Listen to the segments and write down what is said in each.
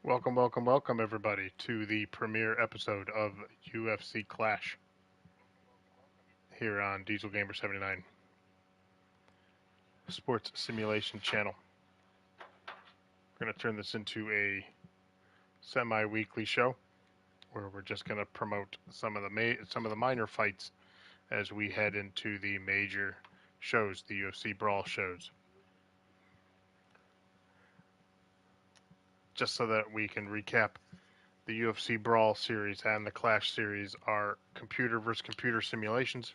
Welcome, welcome, welcome, everybody, to the premiere episode of UFC Clash here on DIESELGAMER79, sports simulation channel. We're going to turn this into a semi-weekly show where we're just going to promote some of the minor fights as we head into the major shows, the UFC Brawl shows. Just so that we can recap, the UFC Brawl series and the Clash series are computer versus computer simulations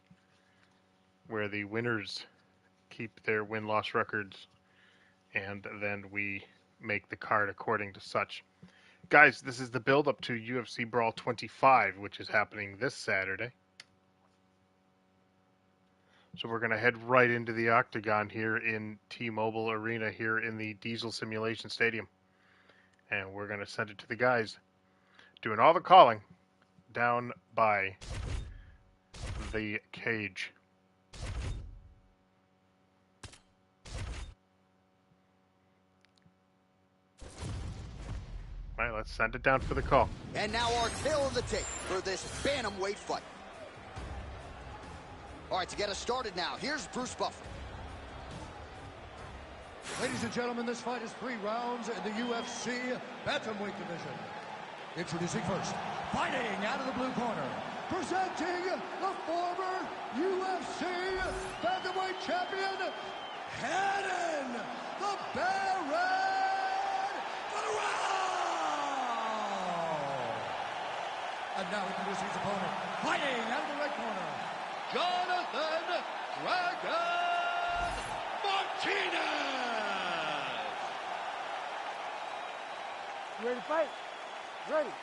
where the winners keep their win-loss records and then we make the card according to such. Guys, this is the build-up to UFC Brawl 25, which is happening this Saturday. So we're going to head right into the octagon here in T-Mobile Arena here in the Diesel Simulation Stadium. And we're going to send it to the guys doing all the calling down by the cage. All right, let's send it down for the call. And now our tail of the tape for this bantamweight fight. All right, to get us started now, here's Bruce Buffer. Ladies and gentlemen, this fight is 3 rounds in the UFC Bantamweight division. Introducing first, fighting out of the blue corner, presenting the former UFC Bantamweight champion, Hannon the Baron Barrow. And now introducing his opponent, fighting out of the red corner, Jonathan Dragon Martinez. You ready to fight? Ready.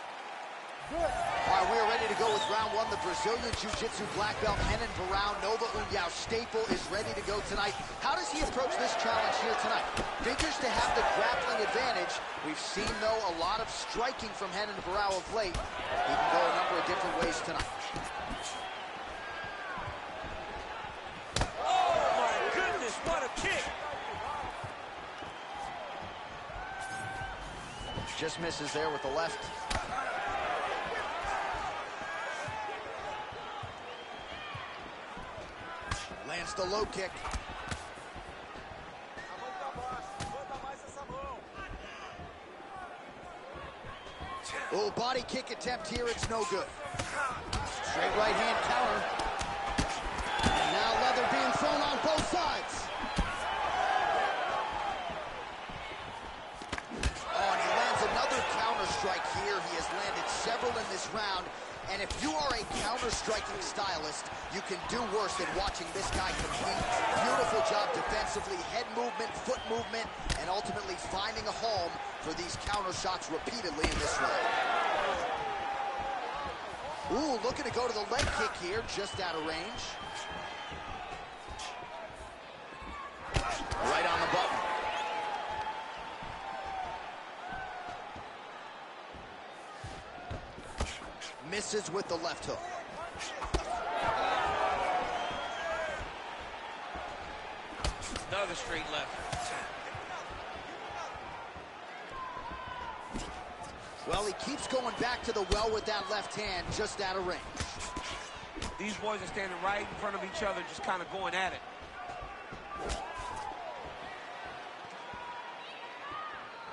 Good. All right, we are ready to go with round 1. The Brazilian Jiu-Jitsu black belt, Renan Barão Nova União Staple is ready to go tonight. How does he approach this challenge here tonight? Figures to have the grappling advantage. We've seen, though, a lot of striking from Renan Barão of late. He can go a number of different ways tonight. Oh, my goodness, what a kick! Just misses there with the left. Lands the low kick. Oh, body kick attempt here, it's no good. Straight right hand counter. And now leather being thrown on both sides. Strike here. He has landed several in this round, and if you are a counter-striking stylist, you can do worse than watching this guy compete. Beautiful job defensively, head movement, foot movement, and ultimately finding a home for these counter shots repeatedly in this round. Ooh, looking to go to the leg kick here, just out of range. Right on the button. Misses with the left hook. Another straight left. Well, he keeps going back to the well with that left hand, just out of range. These boys are standing right in front of each other, just kind of going at it.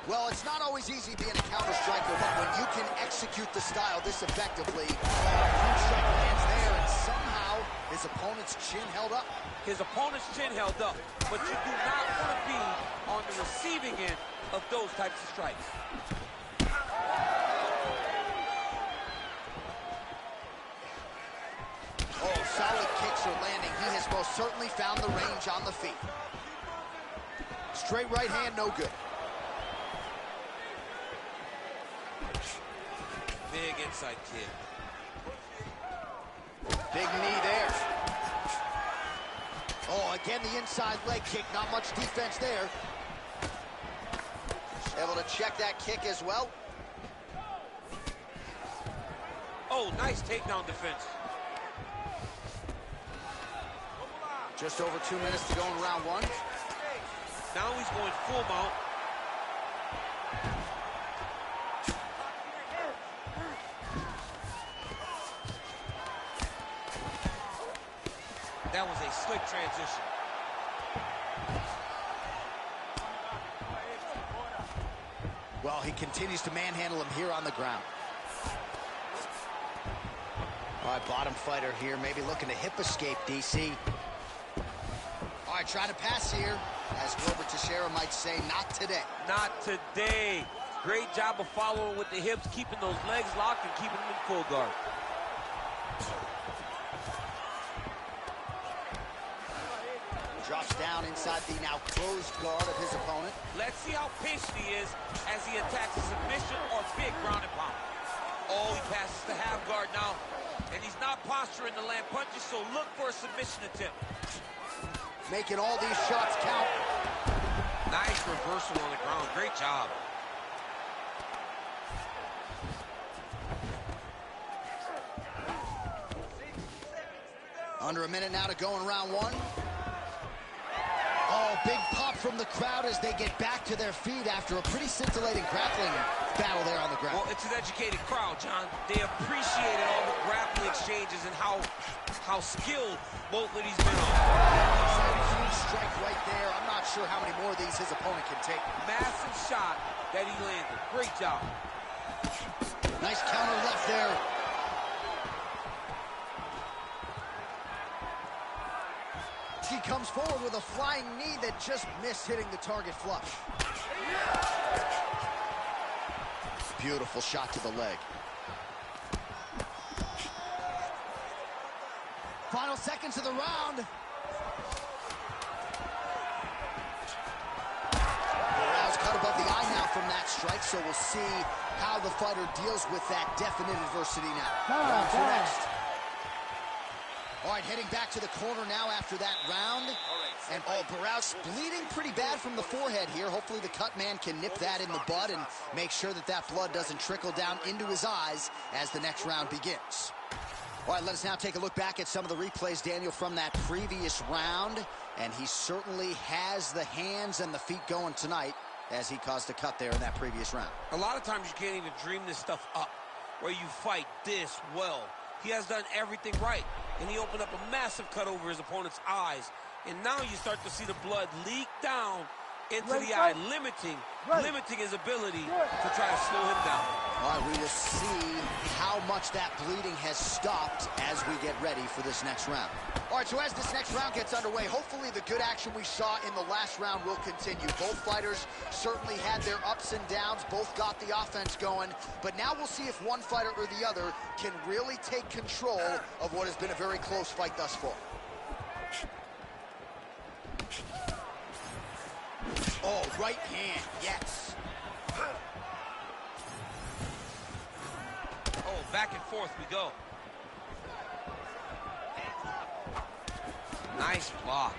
Well, it's not always easy being a counter-striker, but when you can execute the style this effectively, huge strike lands there, and somehow his opponent's chin held up. His opponent's chin held up, but you do not want to be on the receiving end of those types of strikes. Oh, solid kicks are landing. He has most certainly found the range on the feet. Straight right hand, no good. Big inside kick. Big knee there. Oh, again, the inside leg kick. Not much defense there. Able to check that kick as well. Oh, nice takedown defense. Just over 2 minutes to go in round 1. Now he's going full mount. That was a slick transition. Well, he continues to manhandle him here on the ground. All right, bottom fighter here, maybe looking to hip escape, DC. All right, try to pass here. As Wilbur Teixeira might say, not today. Not today. Great job of following with the hips, keeping those legs locked and keeping them in full guard. Drops down inside the now closed guard of his opponent. Let's see how patient he is as he attacks a submission or big ground and pound. Oh, he passes the half guard now. And he's not posturing to land punches, so look for a submission attempt. Making all these shots count. Nice reversal on the ground. Great job. Under a minute now to go in round one. Oh, big pop from the crowd as they get back to their feet after a pretty scintillating grappling battle there on the ground. Well, it's an educated crowd, John. They appreciated all the grappling exchanges and how skilled both of these men are. Huge strike right there. I'm not sure how many more of these his opponent can take. Massive shot that he landed. Great job. Nice counter left there. He comes forward with a flying knee that just missed hitting the target flush. Beautiful shot to the leg. Final seconds of the round. Morale's cut above the eye now from that strike, so we'll see how the fighter deals with that definite adversity now. Round two next. All right, heading back to the corner now after that round. And Barrow's bleeding pretty bad from the forehead here. Hopefully the cut man can nip that in the bud and make sure that that blood doesn't trickle down into his eyes as the next round begins. All right, let us now take a look back at some of the replays, Daniel, from that previous round. And he certainly has the hands and the feet going tonight as he caused a cut there in that previous round. A lot of times you can't even dream this stuff up, where you fight this well. He has done everything right, and he opened up a massive cut over his opponent's eyes. And now you start to see the blood leak down into the eye, limiting his ability to try to slow him down. All right, we will see how much that bleeding has stopped as we get ready for this next round. All right, so as this next round gets underway, hopefully the good action we saw in the last round will continue. Both fighters certainly had their ups and downs, both got the offense going, but now we'll see if one fighter or the other can really take control of what has been a very close fight thus far. Oh, right hand, yes. Oh, back and forth we go. Nice block.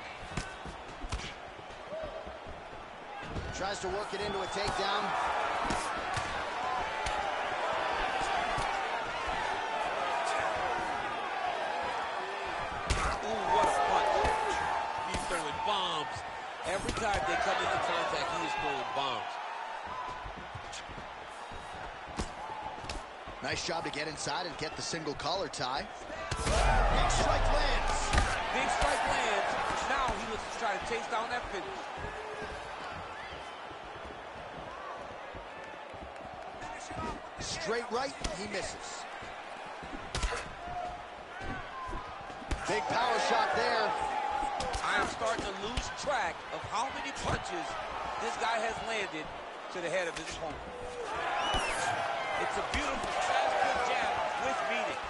Tries to work it into a takedown. Ooh, what a punch. He's throwing bombs. Every time they come into contact, he is throwing bombs. Nice job to get inside and get the single collar tie. Big strike lands. Big strike lands. Now he looks to try to chase down that finish. Straight right, he misses. Big power shot there. I am starting to lose track of how many punches this guy has landed to the head of his opponent. It's a beautiful fast jab with meaning.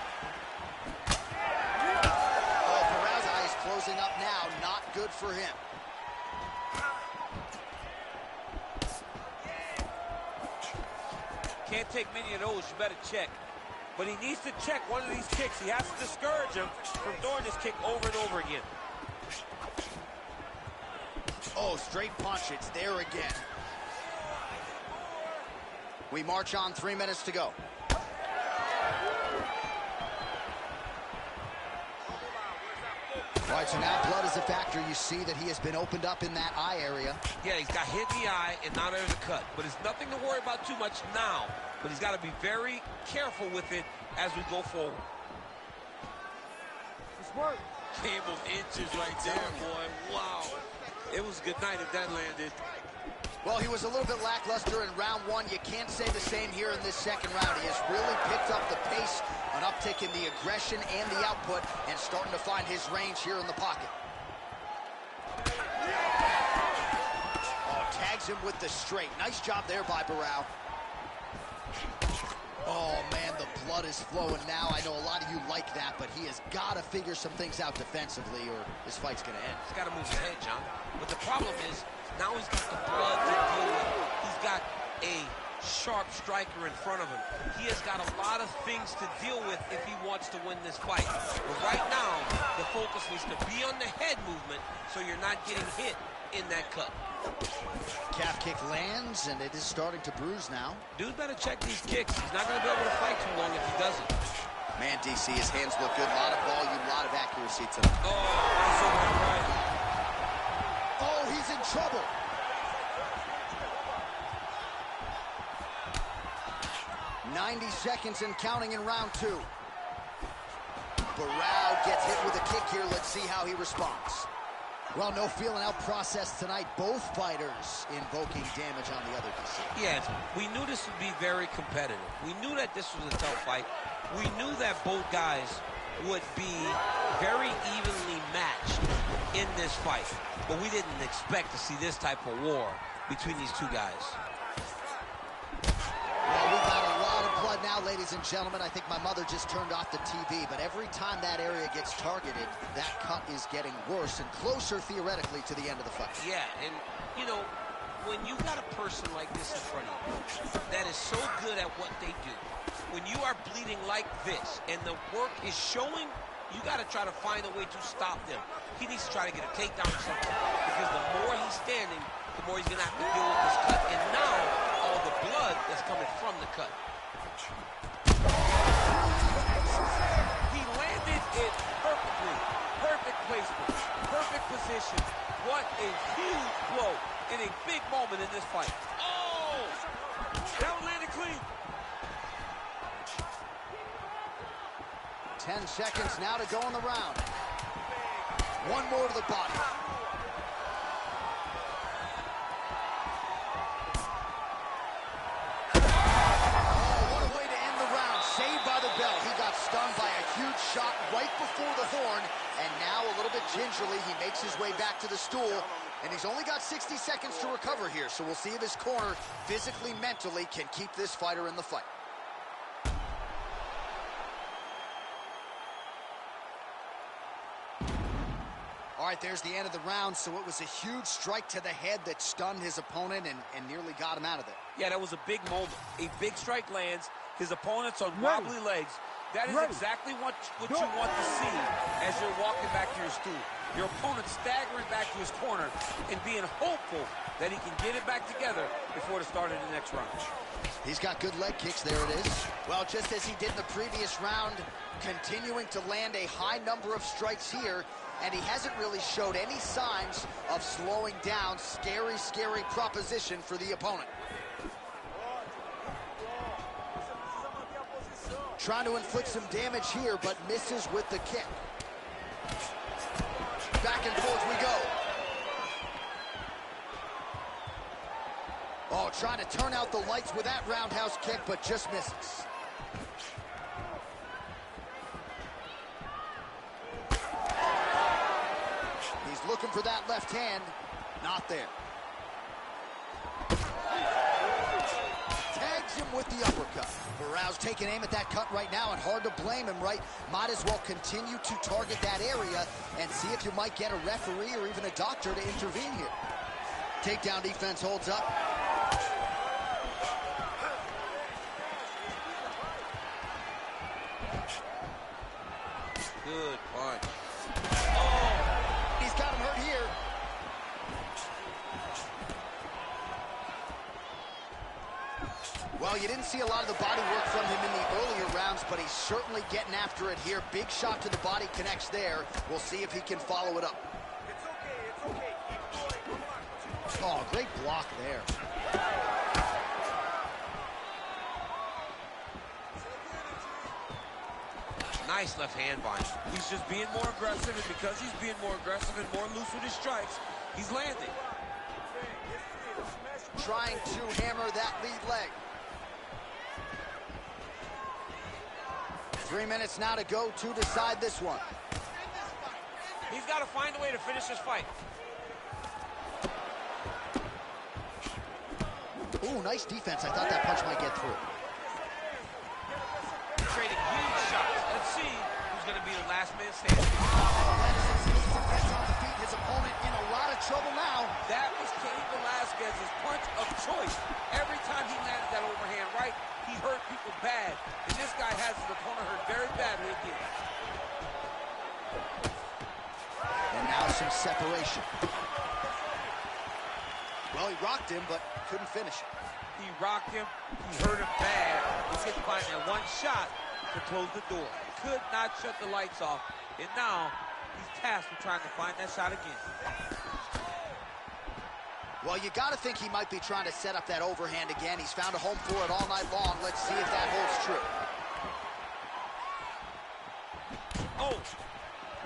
Oh, Barrow's eye is closing up now. Not good for him. Can't take many of those. You better check. But he needs to check one of these kicks. He has to discourage him from throwing this kick over and over again. Oh, straight punch. It's there again. We march on, 3 minutes to go. All right, so now blood is a factor. You see that he has been opened up in that eye area. Yeah, he's got hit in the eye and now there's a cut. But it's nothing to worry about too much now. But he's got to be very careful with it as we go forward. work. Game of inches right there, boy. Wow. It was a good night if that landed. Well, he was a little bit lackluster in round one. You can't say the same here in this second round. He has really picked up the pace, an uptick in the aggression and the output, and starting to find his range here in the pocket. Oh, tags him with the straight. Nice job there by Barao. Oh, man, the blood is flowing now. I know a lot of you like that, but he has got to figure some things out defensively or this fight's going to end. He's got to move his head, John. But the problem is, now he's got the blood to deal with. He's got a sharp striker in front of him. He has got a lot of things to deal with if he wants to win this fight. But right now, the focus needs to be on the head movement so you're not getting hit in that cut. Calf kick lands, and it is starting to bruise now. Dude better check these kicks. He's not going to be able to fight too long if he doesn't. Man, DC, his hands look good. A lot of volume, a lot of accuracy tonight. Oh, that's so right. Oh, he's in trouble. "90 seconds and counting in round two. Barao gets hit with a kick here. Let's see how he responds. Well, no feeling out process tonight. Both fighters invoking damage on the other. Yeah, we knew this would be very competitive. We knew that this was a tough fight. We knew that both guys would be very evenly matched in this fight. But we didn't expect to see this type of war between these two guys. Well, we've got a lot of blood now, ladies and gentlemen. I think my mother just turned off the TV, but every time that area gets targeted, that cut is getting worse and closer, theoretically, to the end of the fight. Yeah, and, you know, when you got a person like this in front of you that is so good at what they do, when you are bleeding like this and the work is showing, you got to try to find a way to stop them. He needs to try to get a takedown or something, because the more he's standing, the more he's going to have to deal with this cut. And now, all the blood that's coming from the cut. He landed it perfectly. Perfect placement. Perfect position. What a huge blow in a big moment in this fight. Oh! That one landed clean. 10 seconds now to go in the round. One more to the body. Stunned by a huge shot right before the horn, and now a little bit gingerly he makes his way back to the stool, and he's only got 60 seconds to recover here, so we'll see if his corner physically, mentally can keep this fighter in the fight. All right, there's the end of the round, so it was a huge strike to the head that stunned his opponent and nearly got him out of there. Yeah, that was a big moment. A big strike lands, his opponent's on wobbly legs. That is exactly what you want to see as you're walking back to your stool. Your opponent staggering back to his corner and being hopeful that he can get it back together before the start of the next round. He's got good leg kicks. There it is. Well, just as he did in the previous round, continuing to land a high number of strikes here, and he hasn't really showed any signs of slowing down. Scary, scary proposition for the opponent. Trying to inflict some damage here, but misses with the kick. Back and forth we go. Oh, trying to turn out the lights with that roundhouse kick, but just misses. He's looking for that left hand. Not there. Tags him with the uppercut. Barao's taking aim at that cut right now, and hard to blame him, right? Might as well continue to target that area and see if you might get a referee or even a doctor to intervene here. Takedown defense holds up. Good punch. Oh, he's got him hurt here. Well, you didn't see a lot of the body work from him in the earlier rounds, but he's certainly getting after it here. Big shot to the body connects there. We'll see if he can follow it up. It's okay. Keep going. Oh, great block there. Nice left hand bind. He's just being more aggressive, and because he's being more aggressive and more loose with his strikes, he's landing. Trying to hammer that lead leg. 3 minutes now to go to decide this one. He's got to find a way to finish this fight. Ooh, nice defense. I thought that punch might get through. Trading huge shots. Let's see who's going to be the last man standing. Gets on the feet. His opponent in a lot of trouble now. That was Cain Velasquez's punch of choice. Every time he landed that overhand right, he hurt people bad. And this guy has his opponent hurt very badly again. And now some separation. Well, he rocked him, but couldn't finish it. He rocked him. He hurt him bad. He couldn't find that one shot to close the door. Could not shut the lights off. And now he's tasked with trying to find that shot again. Well, you got to think he might be trying to set up that overhand again. He's found a home for it all night long. Let's see if that holds true. Oh.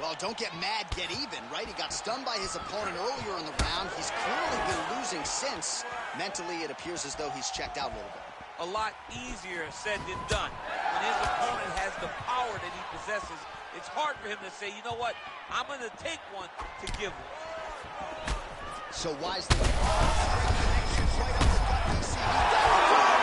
Well, don't get mad, get even, right? He got stunned by his opponent earlier in the round. He's clearly been losing since. Mentally, it appears as though he's checked out a little bit. A lot easier said than done. When his opponent has the power that he possesses, it's hard for him to say, you know what, I'm going to take one to give one. So wisely. Connections right up the gut. DC. He got it.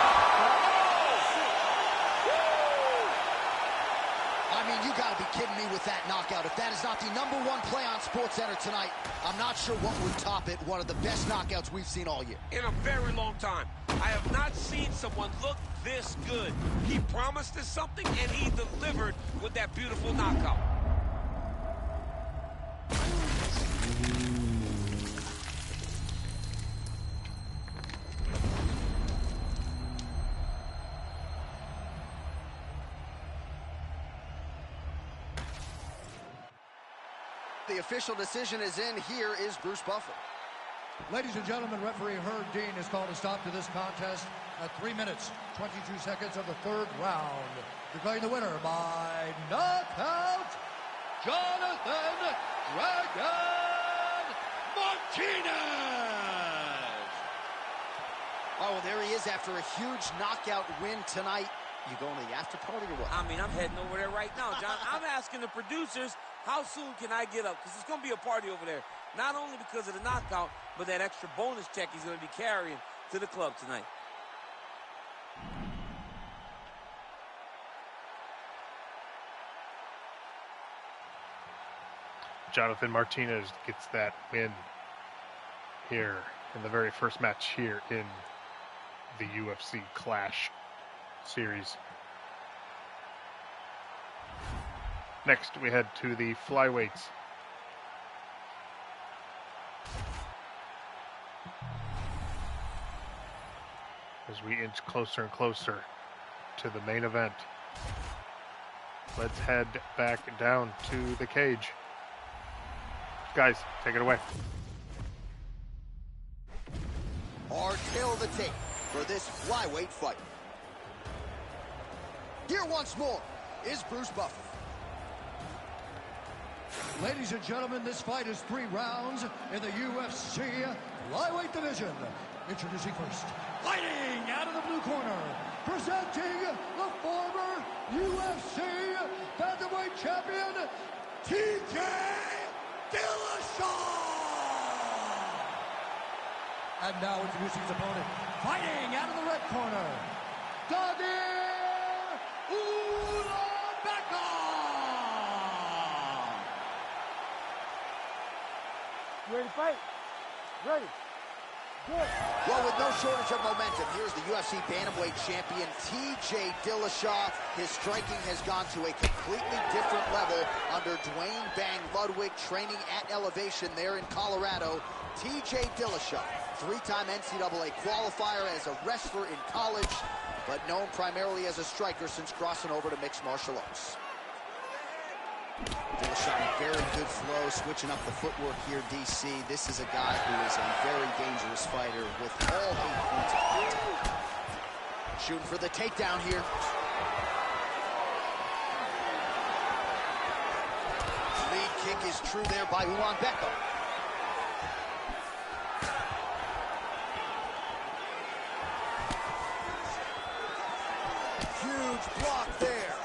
I mean, you got to be kidding me with that knockout. If that is not the #1 play on SportsCenter tonight, I'm not sure what would top it. One of the best knockouts we've seen all year. In a very long time. I have not seen someone look this good. He promised us something, and he delivered with that beautiful knockout. The official decision is in. Here is Bruce Buffer. Ladies and gentlemen, referee Herb Dean has called a stop to this contest at 3 minutes, 22 seconds of the third round. Declaring the winner by knockout, Jonathan "Dragon" Martinez. Oh, well, there he is after a huge knockout win tonight. You going to the after party or what? I mean, I'm heading over there right now, John. I'm asking the producers, how soon can I get up? Because it's going to be a party over there. Not only because of the knockout, but that extra bonus check he's going to be carrying to the club tonight. Jonathan Martinez gets that win here in the very first match here in the UFC Clash series. Next, we head to the flyweights. As we inch closer and closer to the main event, let's head back down to the cage. Guys, take it away. Our tail of the tape for this flyweight fight. Here once more is Bruce Buffer. Ladies and gentlemen, this fight is 3 rounds in the UFC flyweight division. Introducing first, fighting out of the blue corner, presenting the former UFC bantamweight champion, TJ Dillashaw. And now introducing his opponent, fighting out of the red corner, Dagir Ulabeka. You ready to fight? Ready. Good. Well, with no shortage of momentum, here's the UFC bantamweight champion, TJ Dillashaw. His striking has gone to a completely different level under Dwayne "Bang" Ludwig, training at Elevation there in Colorado. TJ Dillashaw, 3-time NCAA qualifier as a wrestler in college, but known primarily as a striker since crossing over to mixed martial arts. Dillashaw in very good flow, switching up the footwork here, DC. This is a guy who is a very dangerous fighter with all 8 points of contact. Shooting for the takedown here. kick is true there by Becco. Huge block there.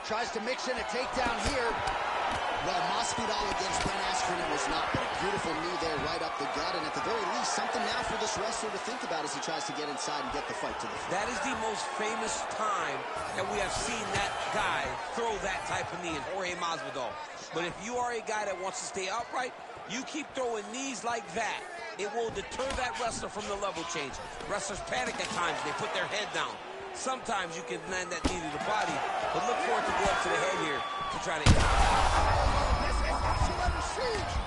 Tries to mix in a takedown here. Well, Masvidal against Ben Askren, it was not, but a beautiful knee there right up the gut, and at the very least, something now for this wrestler to think about as he tries to get inside and get the fight to the floor. That is the most famous time that we have seen that guy throw that type of knee in, Jorge Masvidal. But if you are a guy that wants to stay upright, you keep throwing knees like that. It will deter that wrestler from the level change. Wrestlers panic at times. They put their head down. Sometimes you can land that knee to the body, but look for it to go up to the head here to try to...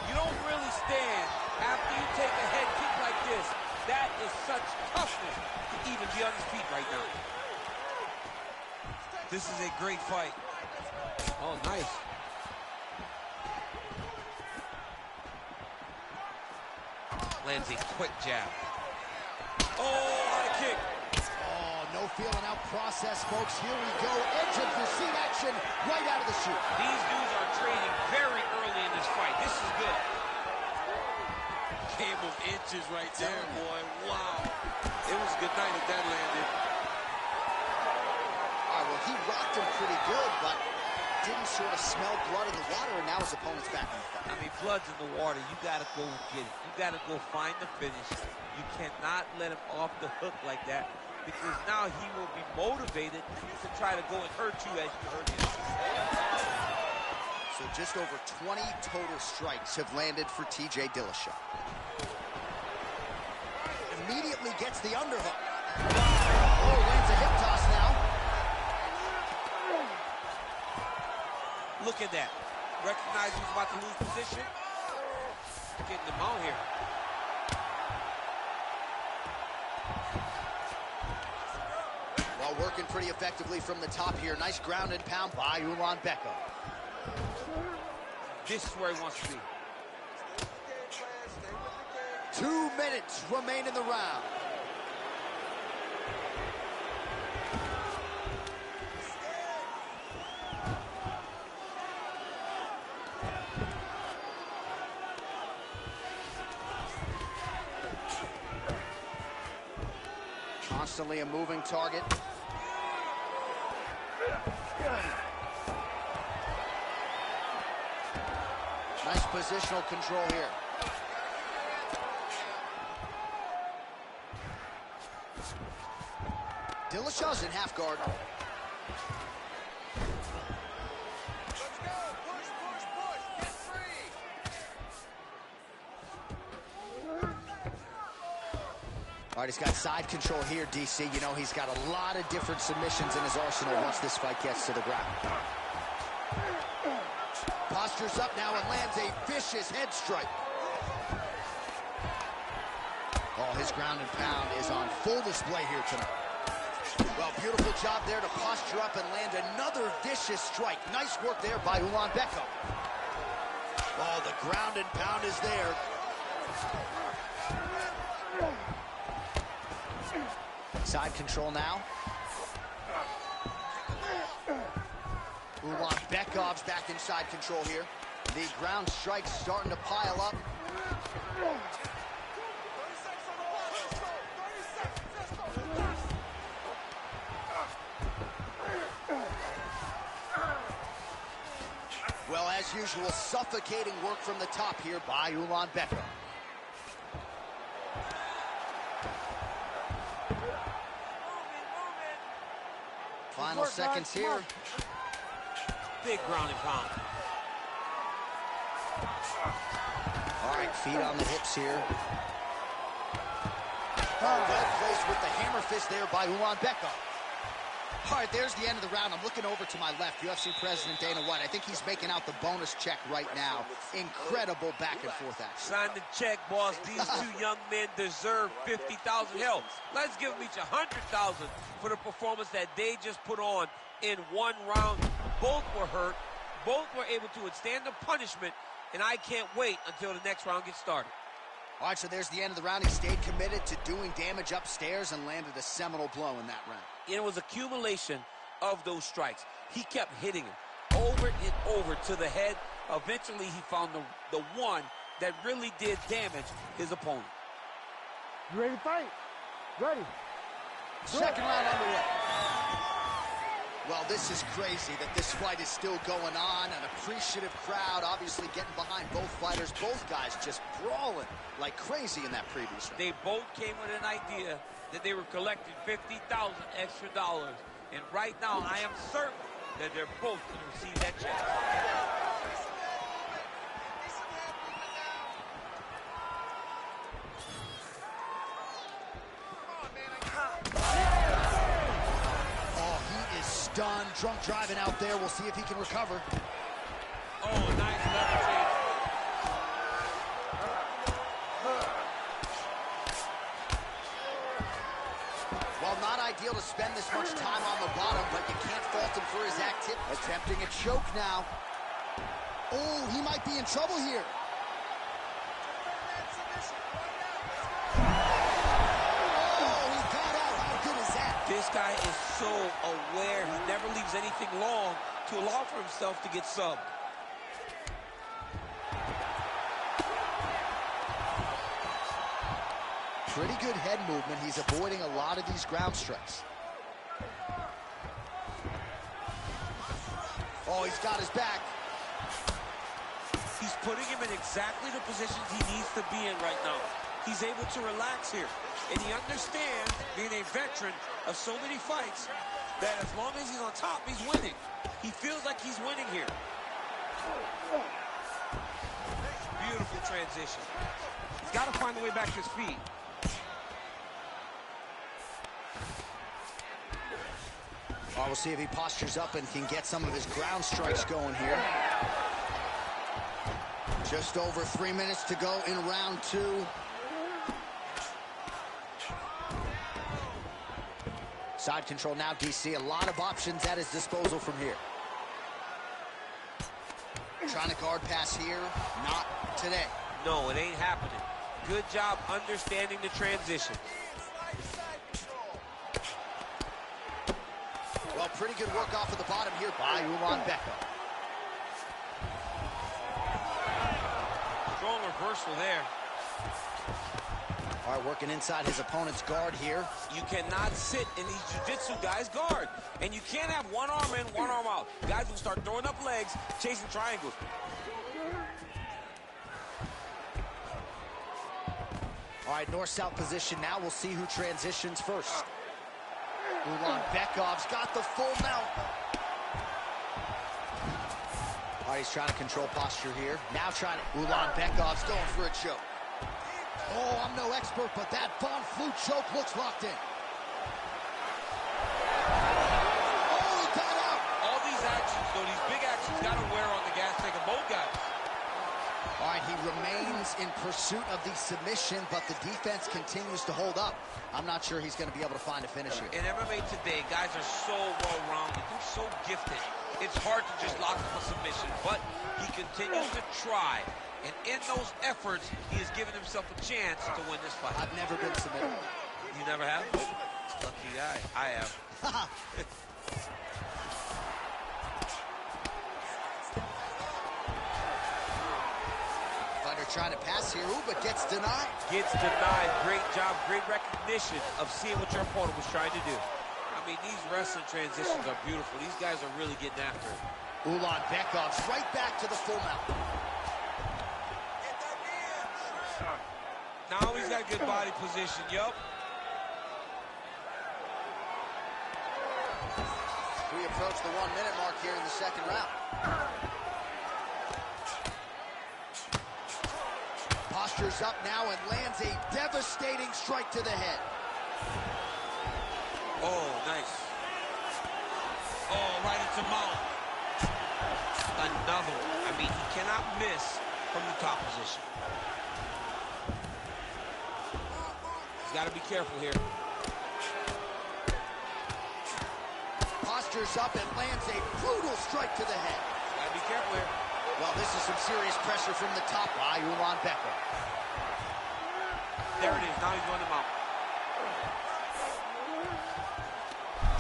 You don't really stand after you take a head kick like this. That is such toughness to even be on his feet right now. This is a great fight. Oh, nice. Lands a quick jab. Oh, high kick. No feeling out process, folks. Here we go. Edge of your seat action right out of the chute. These dudes are trading very early in this fight. This is good. Game of inches right there, boy. Wow. It was a good night if that landed. All right, well, he rocked him pretty good, but didn't sort of smell blood in the water, and now his opponent's back in the fight. I mean, blood's in the water. You got to go get it. You got to go find the finish. You cannot let him off the hook like that, because now he will be motivated to try to go and hurt you as you hurt him. So just over 20 total strikes have landed for TJ Dillashaw. Immediately gets the underhook. Oh, lands a hip toss now. Look at that. Recognize he's about to lose position. Getting him out here. Working pretty effectively from the top here. Nice ground and pound by Becco. This is where he wants to be. 2 minutes remain in the round. Constantly a moving target. Nice positional control here. Dillashaw's in half guard. Let's go. Push, push, push. Get free. All right, he's got side control here, DC. You know, he's got a lot of different submissions in his arsenal once this fight gets to the ground. Postures up now and lands a vicious head strike. Oh, his ground and pound is on full display here tonight. Well, beautiful job there to posture up and land another vicious strike. Nice work there by Becco. Oh, the ground and pound is there. Side control now. Bekov's back in side control here. The ground strikes starting to pile up. 30 seconds on the watch. Let's go. 30 seconds. Let's go. Well, as usual, suffocating work from the top here by Becco. Final seconds here. Big ground and pound. All right, feet on the hips here. Well placed with the hammer fist there by Becco. All right, there's the end of the round. I'm looking over to my left, UFC President Dana White. I think he's making out the bonus check right now. Incredible back and forth action. Sign the check, boss. These two young men deserve 50,000. Hell, let's give them each 100,000 for the performance that they just put on in one round. Both were hurt. Both were able to withstand the punishment, and I can't wait until the next round gets started. All right, so there's the end of the round. He stayed committed to doing damage upstairs and landed a seminal blow in that round. It was accumulation of those strikes. He kept hitting him over and over to the head. Eventually, he found the one that really did damage his opponent. You ready to fight? Ready. Second round underway. Well, this is crazy that this fight is still going on. An appreciative crowd obviously getting behind both fighters. Both guys just brawling like crazy in that previous round. They both came with an idea that they were collecting $50,000 extra dollars. And right now, I am certain that they're both going to receive that check. Done. Drunk driving out there. We'll see if he can recover. Oh, nice level change. Well, not ideal to spend this much time on the bottom, but you can't fault him for his activity. Attempting a choke now. Oh, he might be in trouble here. This guy is so aware. He never leaves anything long to allow for himself to get subbed. Pretty good head movement. He's avoiding a lot of these ground strikes. Oh, he's got his back. He's putting him in exactly the positions he needs to be in right now. He's able to relax here. And he understands, being a veteran of so many fights, that as long as he's on top, he's winning. He feels like he's winning here. Beautiful transition. He's got to find a way back to his feet. Oh, we'll see if he postures up and can get some of his ground strikes going here. Just over 3 minutes to go in round two. Side control now, DC. A lot of options at his disposal from here. Trying to guard pass here. Not today. No, it ain't happening. Good job understanding the transition. Well, pretty good work off of the bottom here by Becca. Strong reversal there. All right, working inside his opponent's guard here. You cannot sit in these jiu-jitsu guys' guard. And you can't have one arm in, one arm out. Guys will start throwing up legs, chasing triangles. All right, north-south position now. We'll see who transitions first. Bekov's got the full mount. All right, he's trying to control posture here. Now trying to... Bekov's going for a choke. Oh, I'm no expert, but that Von Flue choke looks locked in. Oh, he got out. All these actions, though, these big actions, got to wear on the gas tank of both guys. All right, he remains in pursuit of the submission, but the defense continues to hold up. I'm not sure he's going to be able to find a finish here. In MMA today, guys are so well-rounded. They're so gifted. It's hard to just lock up a submission, but he continues to try. And in those efforts, he has given himself a chance to win this fight. I've never been submitted. You never have? Lucky guy. I have. Fighter trying to pass here, but gets denied. Gets denied. Great job, great recognition of seeing what your opponent was trying to do. I mean, these wrestling transitions are beautiful. These guys are really getting after it. Bekov's right back to the full mount. Now he's got good body position, yup. We approach the 1 minute mark here in the second round. Postures up now and lands a devastating strike to the head. Oh, nice. Oh, right into mount. Another one. I mean, he cannot miss from the top position. He's got to be careful here. Postures up and lands a brutal strike to the head. Got to be careful here. Well, this is some serious pressure from the top by Bekov. There it is. Now he's going to mount.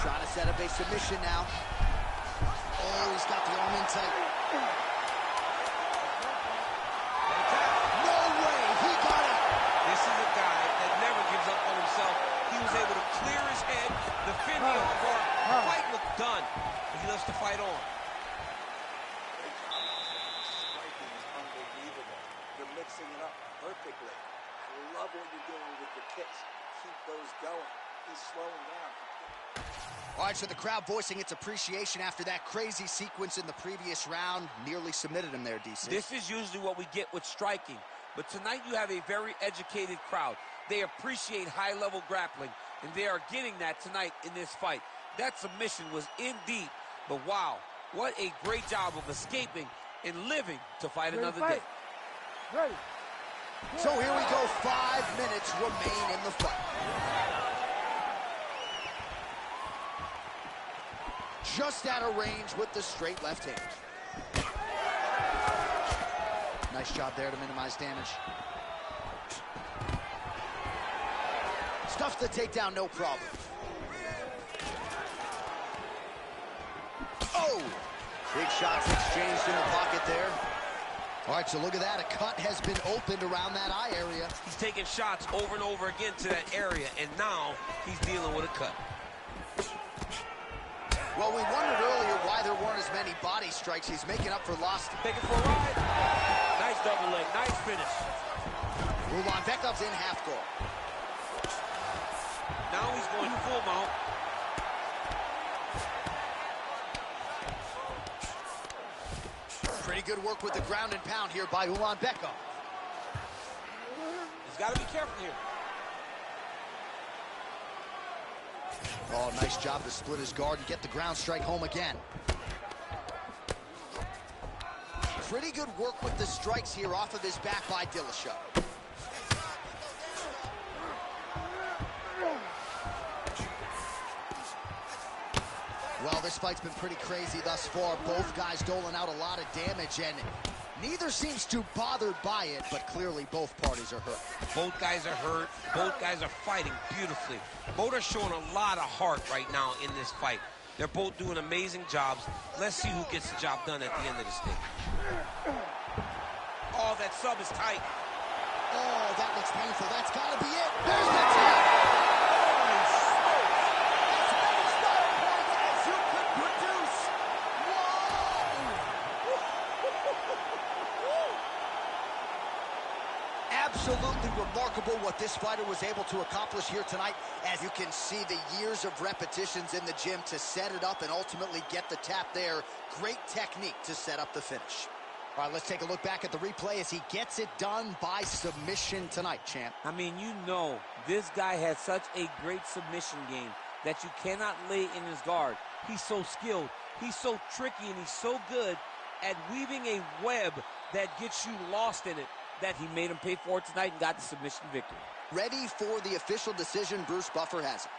Trying to set up a submission now. Oh, Oh, he's got the arm in tight. No way, he got it. This is a guy that never gives up on himself. He was able to clear his head, defend the armbar. The fight looked done, but he loves to fight on. Striking is unbelievable. You're mixing it up perfectly. I love what you're doing with your kicks. Keep those going. He's slowing down. All right, so the crowd voicing its appreciation after that crazy sequence in the previous round. Nearly submitted him there, DC. This is usually what we get with striking, but tonight you have a very educated crowd. They appreciate high-level grappling, and they are getting that tonight in this fight. That submission was indeed, but wow, what a great job of escaping and living to fight another day. Ready. So here we go, 5 minutes remain in the fight. Just out of range with the straight left hand. Nice job there to minimize damage. Stuffs the takedown, no problem. Oh! Big shots exchanged in the pocket there. All right, so look at that. A cut has been opened around that eye area. He's taking shots over and over again to that area, and now he's dealing with a cut. Well, we wondered earlier why there weren't as many body strikes. He's making up for lost. Taking for a ride. Nice double leg, nice finish. Ulanbekov's in half guard. Now he's going full mount. Pretty good work with the ground and pound here by Ulanbekov. He's got to be careful here. Oh, nice job to split his guard and get the ground strike home again. Pretty good work with the strikes here off of his back by Dillashaw. Well, this fight's been pretty crazy thus far. Both guys doling out a lot of damage, and neither seems too bothered by it, but clearly both parties are hurt. Both guys are hurt. Both guys are fighting beautifully. Both are showing a lot of heart right now in this fight. They're both doing amazing jobs. Let's see who gets the job done at the end of this thing. Oh, that sub is tight. Oh, that looks painful. That's got to be it. There's the tap. Absolutely remarkable what this fighter was able to accomplish here tonight. As you can see, the years of repetitions in the gym to set it up and ultimately get the tap there. Great technique to set up the finish. All right, let's take a look back at the replay as he gets it done by submission tonight, champ. I mean, you know, this guy has such a great submission game that you cannot lay in his guard. He's so skilled, he's so tricky, and he's so good at weaving a web that gets you lost in it, that he made him pay for it tonight and got the submission victory. Ready for the official decision. Bruce Buffer has it.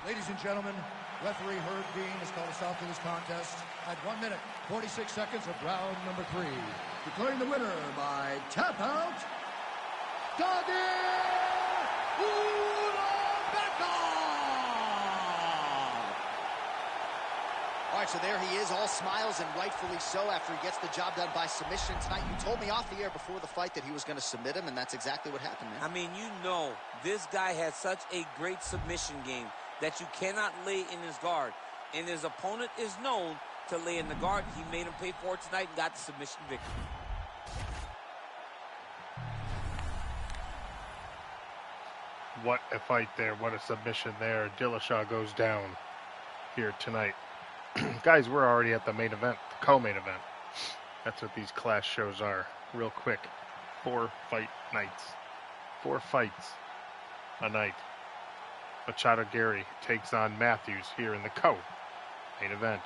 Ladies and gentlemen, referee Herb Dean has called a stop to this contest at 1 minute, 46 seconds of round number 3. Declaring the winner by tap out, All right, so there he is, all smiles, and rightfully so after he gets the job done by submission tonight. You told me off the air before the fight that he was going to submit him, and that's exactly what happened, man. I mean, you know, this guy has such a great submission game that you cannot lay in his guard. And his opponent is known to lay in the guard. He made him pay for it tonight and got the submission victory. What a fight there. What a submission there. Dillashaw goes down here tonight. Guys, we're already at the main event, the co-main event. That's what these clash shows are. Real quick. 4 fight nights. 4 fights a night. Machado Gary takes on Matthews here in the co-main event.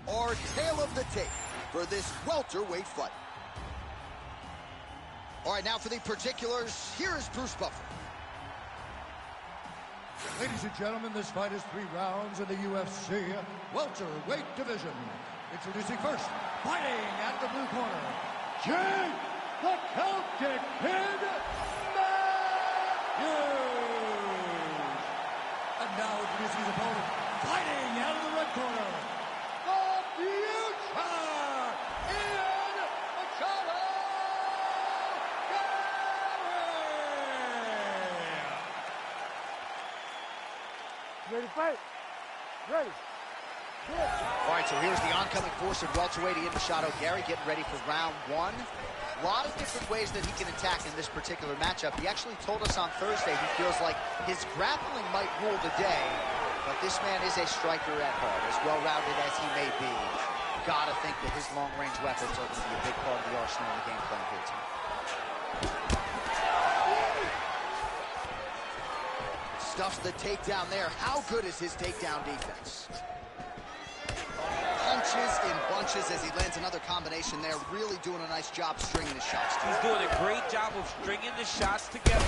Our tail of the tape for this welterweight fight. All right, now for the particulars, here is Bruce Buffer. Ladies and gentlemen, this fight is 3 rounds in the UFC welterweight division. Introducing first, fighting at the blue corner, Jake the Celtic Kid Matthews. And now introducing his opponent, fighting out of the red corner, the future, Ian Machado Gary. Ready to fight? Ready. All right, so here's the oncoming force of welterweight Ian Machado Gary getting ready for round one. A lot of different ways that he can attack in this particular matchup. He actually told us on Thursday he feels like his grappling might rule the day, but this man is a striker at heart, as well-rounded as he may be. Gotta think that his long-range weapons are going to be a big part of the arsenal in the game plan here tonight. Stuffs the takedown there. How good is his takedown defense? Punches in bunches as he lands another combination there. Really doing a nice job stringing his shots. He's doing a great job of stringing the shots together.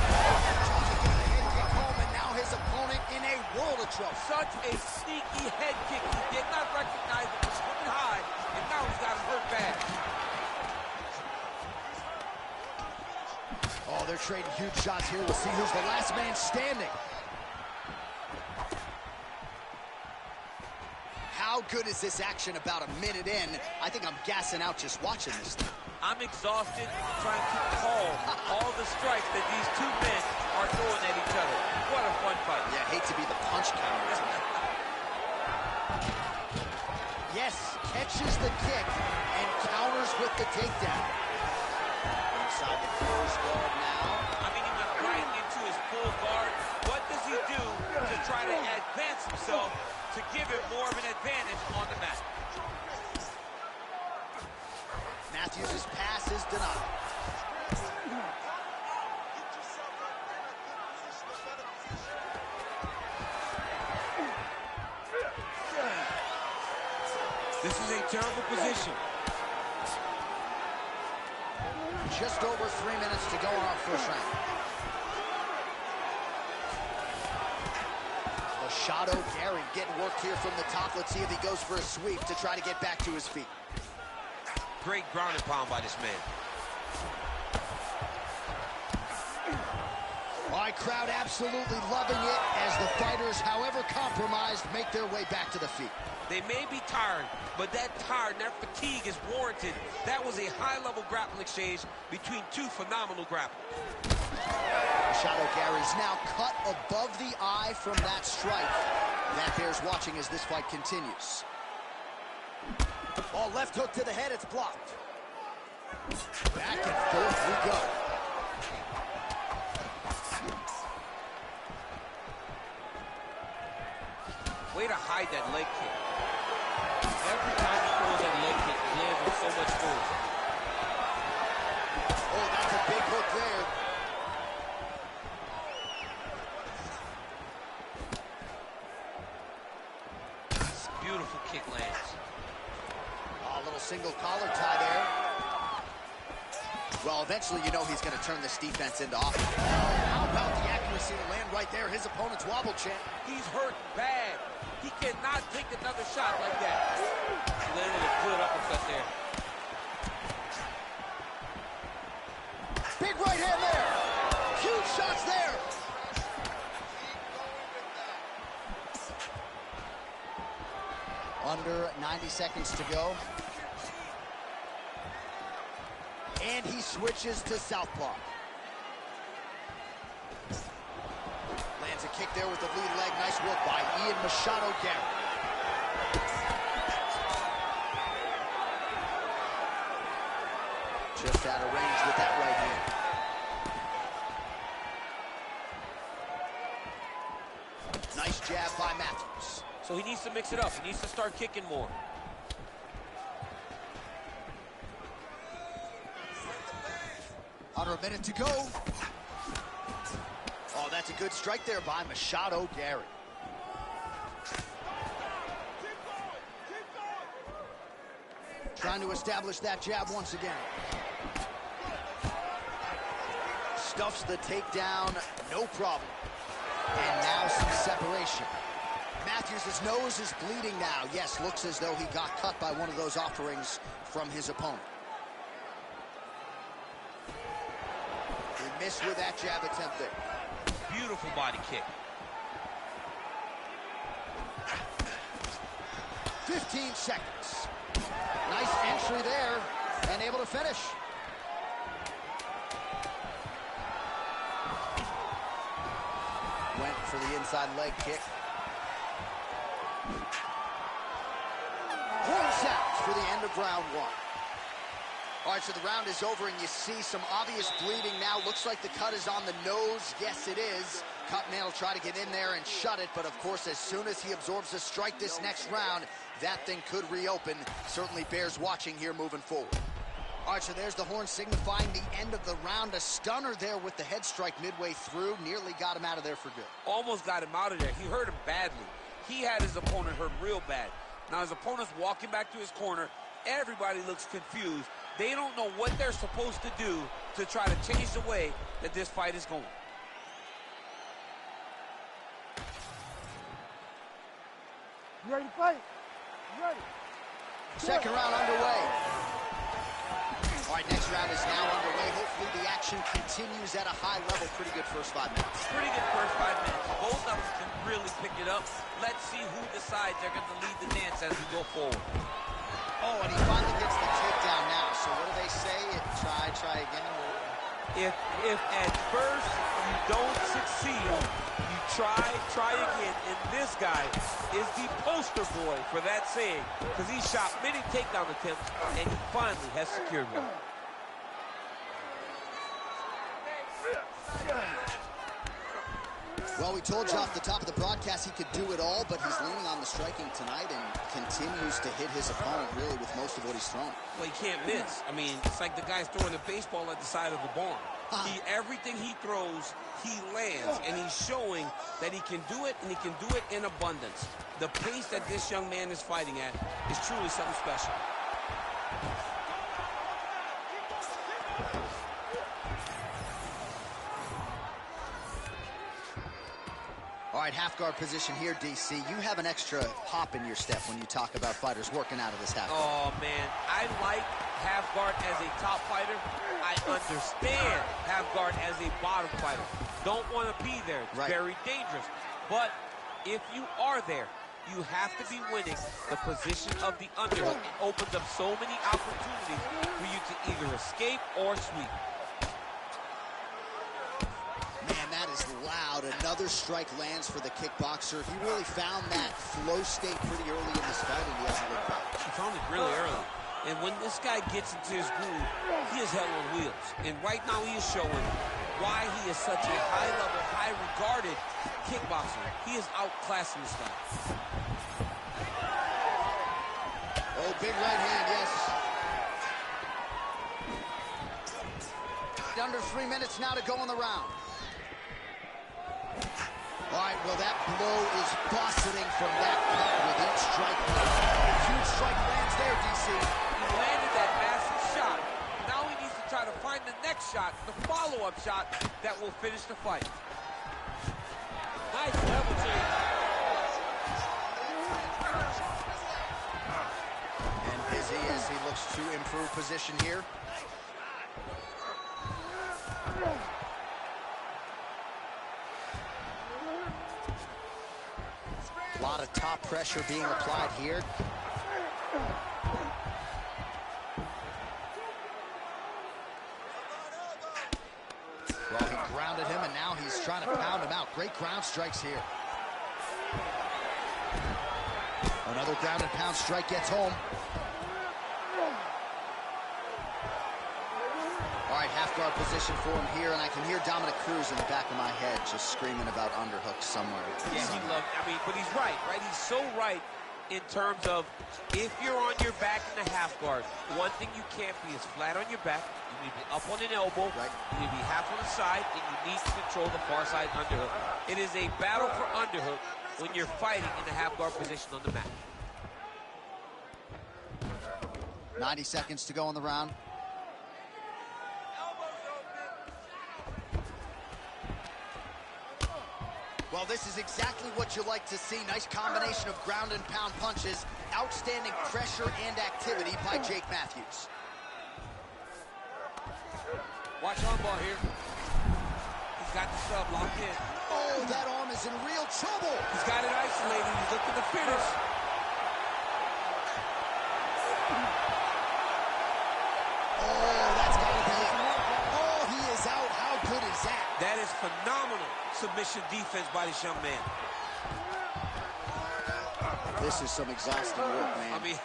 And now his opponent in a world of trouble. Such a sneaky head kick. He did not recognize it was coming high, and now he's got him hurt bad. Oh, they're trading huge shots here. We'll see who's the last man standing. How good is this action about a minute in? I think I'm gassing out just watching this thing. I'm exhausted trying to call all the strikes that these two men are throwing at each other. What a fun fight. Yeah, hate to be the punch counter tonight. Yes, catches the kick and counters with the takedown. Inside the close guard now. I mean, he went right into his full guard. What does he do to try to advance himself to give him more of an advantage on the mat? Matthews' pass is denied. This is a terrible position. Just over 3 minutes to go in our first round. Machado Gary getting worked here from the top. Let's see if he goes for a sweep to try to get back to his feet. Great ground and pound by this man. All right, crowd absolutely loving it as the fighters, however compromised, make their way back to the feet. They may be tired, but that tired and that fatigue is warranted. That was a high-level grappling exchange between two phenomenal grapplers. Machado Gary's now cut above the eye from that strike. That bears watching as this fight continues. Oh, left hook to the head, it's blocked. Back and forth we go. Way to hide that leg kick. Every time he throws that leg kick, he lands with so much force. Oh, that's a big hook there. Beautiful kick lands. Oh, a little single collar tie there. Well, eventually you know he's going to turn this defense into offense. Oh, how about the accuracy to land right there? His opponent's wobble champ. He's hurt bad. He cannot take another shot like that. Landed a good uppercut there. Big right hand there. Huge shots there. Under 90 seconds to go. And he switches to southpaw. Lands a kick there with the lead leg. Nice work by Ian Machado Gary. Just out of range with that right hand. Nice jab by Matthews. So he needs to mix it up. He needs to start kicking more. Under a minute to go. Oh, that's a good strike there by Machado Gary. Trying to establish that jab once again. Stuffs the takedown, no problem. And now some separation. Matthews' nose is bleeding now. Yes, looks as though he got cut by one of those offerings from his opponent. He missed with that jab attempt there. Beautiful body kick. 15 seconds. Nice entry there, and able to finish. Went for the inside leg kick. Horn sounds for the end of round one. All right, so the round is over, and you see some obvious bleeding now. Looks like the cut is on the nose. Yes, it is. Cutman will try to get in there and shut it, but of course, as soon as he absorbs a strike this next round, that thing could reopen. Certainly bears watching here moving forward. All right, so there's the horn signifying the end of the round. A stunner there with the head strike midway through. Nearly got him out of there for good. Almost got him out of there. He hurt him badly. He had his opponent hurt real bad. Now his opponent's walking back to his corner. Everybody looks confused. They don't know what they're supposed to do to try to change the way that this fight is going. You ready to fight? You ready? Second round underway. All right, next round is now underway. Hopefully the action continues at a high level. Pretty good first 5 minutes. Pretty good first 5 minutes. Both of us can really pick it up. Let's see who decides they're going to lead the dance as we go forward. Oh, and he finally gets the takedown now. So what do they say? Try again. If at first you don't succeed, you try again. And this guy is the poster boy for that saying, because he shot many takedown attempts, and he finally has secured one. Well, we told you off the top of the broadcast he could do it all, but he's leaning on the striking tonight and continues to hit his opponent really with most of what he's throwing. Well, he can't miss. I mean, it's like the guy's throwing a baseball at the side of a barn. Everything he throws, he lands, and he's showing that he can do it, and he can do it in abundance. The pace that this young man is fighting at is truly something special. All right, half guard position here, DC. You have an extra hop in your step when you talk about fighters working out of this half guard. Oh, man, I like half guard as a top fighter. I understand half guard as a bottom fighter. Don't want to be there. It's very dangerous. But if you are there, you have to be winning the position of the underhook. It opens up so many opportunities for you to either escape or sweep. Man, that is loud. Another strike lands for the kickboxer. He really found that flow state pretty early in this fight, and he hasn't looked back. He found it really early. And when this guy gets into his groove, he is hell on wheels. And right now he is showing why he is such a high-level, high-regarded kickboxer. He is outclassing this guy. Oh, big right hand, yes. Under 3 minutes now to go in the round. All right, well, that blow is buffeting from that cut with each strike. A huge strike lands there, DC. He landed that massive shot. Now he needs to try to find the next shot, the follow-up shot that will finish the fight. Nice level change. And busy as he looks to improve position here. A lot of top pressure being applied here. Well, he grounded him, and now he's trying to pound him out. Great ground strikes here. Another ground and pound strike gets home. All right, half guard position for him here, and I can hear Dominic Cruz in the back of my head just screaming about underhooks somewhere. Yeah, he loved, but he's right? He's so right in terms of if you're on your back in the half guard, one thing you can't be is flat on your back. You need to be up on an elbow. You need to be half on the side, and you need to control the far side underhook. It is a battle for underhook when you're fighting in the half guard position on the mat. 90 seconds to go in the round. Well, this is exactly what you like to see. Nice combination of ground and pound punches. Outstanding pressure and activity by Jake Matthews. Watch armbar here. He's got the sub locked in. Oh, that arm is in real trouble. He's got it isolated. He's looking to finish. Oh, that's got to be it. Oh, he is out. How good is that? That is phenomenal submission defense by this young man. This is some exhausting work, man. I mean,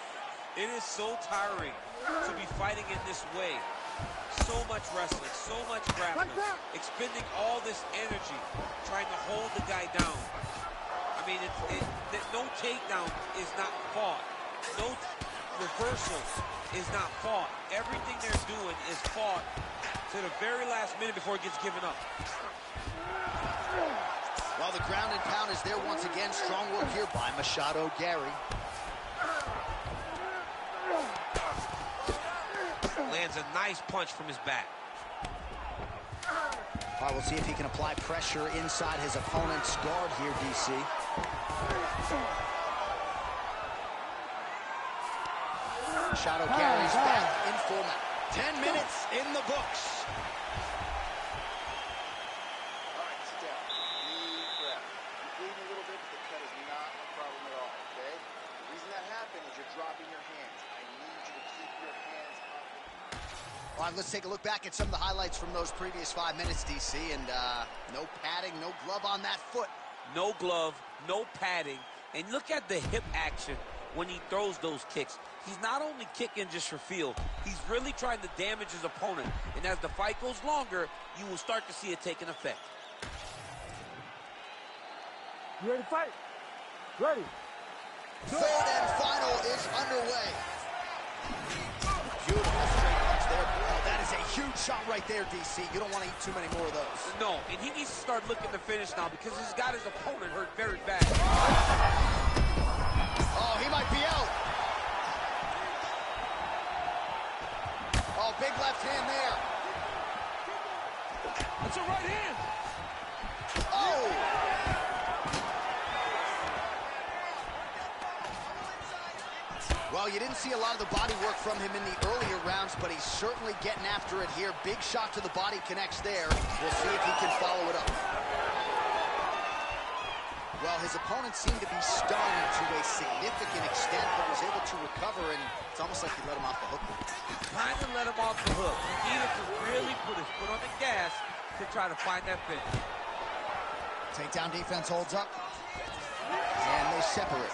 it is so tiring to be fighting in this way. So much wrestling, so much grappling, expending all this energy, trying to hold the guy down. I mean, no takedown is not fought. No reversal is not fought. Everything they're doing is fought to the very last minute before it gets given up. Well, the ground and pound is there once again. Strong work here by Machado Gary. Lands a nice punch from his back. All right, we'll see if he can apply pressure inside his opponent's guard here, DC. Machado Gary's back in full now. 10 minutes in the books. All right, sit down. Deep breath. You're bleeding a little bit, but the cut is not a problem at all, okay? The reason that happened is you're dropping your hands. I need you to keep your hands up. All right, let's take a look back at some of the highlights from those previous 5 minutes, DC. And no padding, no glove on that foot. No glove, no padding. And look at the hip action when he throws those kicks. He's not only kicking just for feel, he's really trying to damage his opponent. And as the fight goes longer, you will start to see it take an effect. You ready to fight? Ready. Third and final is underway. Beautiful straight punch there. Oh, that is a huge shot right there, DC. You don't want to eat too many more of those. No, and he needs to start looking to finish now because he's got his opponent hurt very bad. Oh, he might be out. Oh, big left hand there. That's a right hand. Oh! Well, you didn't see a lot of the body work from him in the earlier rounds, but he's certainly getting after it here. Big shot to the body connects there. We'll see if he can follow it up. Well, his opponent seemed to be stunned to a significant extent, but was able to recover, and it's almost like he let him off the hook. Kind of let him off the hook. He needed to really put his foot on the gas to try to find that finish. Takedown defense holds up, and they separate.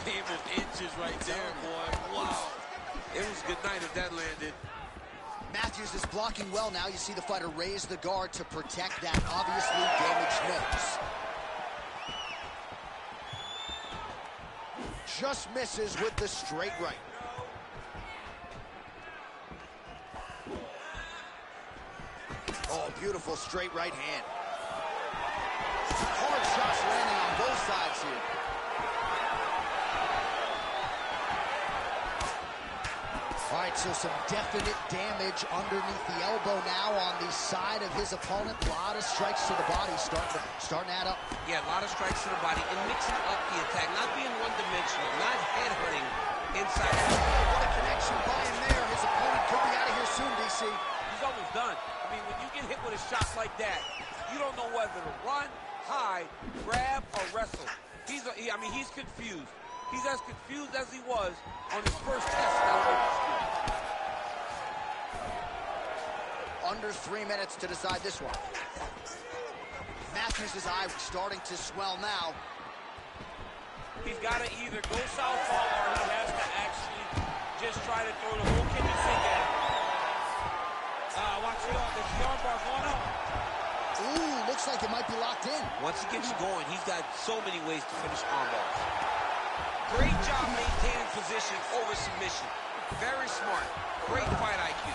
Game of inches right there, boy. Wow. It was good night if that landed. Matthews is blocking well now. You see the fighter raise the guard to protect that obviously damaged nose. Just misses with the straight right. Oh, beautiful straight right hand. Hard shots landing on both sides here. All right, so some definite damage underneath the elbow now on the side of his opponent. A lot of strikes to the body starting to add up. Yeah, a lot of strikes to the body and mixing up the attack, not being one-dimensional, not headhunting inside. Oh, what a connection by him there. His opponent could be out of here soon, DC. He's almost done. I mean, when you get hit with a shot like that, you don't know whether to run, hide, grab, or wrestle. He's confused. He's as confused as he was on his first test now. Under 3 minutes to decide this one. Matthews' eye starting to swell now. He's got to either go southpaw or he has to actually just try to throw the whole kitchen sink at him. Watch the arm. There's the armbar going up. Ooh, looks like it might be locked in. Once he gets you going, he's got so many ways to finish armbars. Great job maintaining position over submission. Very smart. Great fight IQ.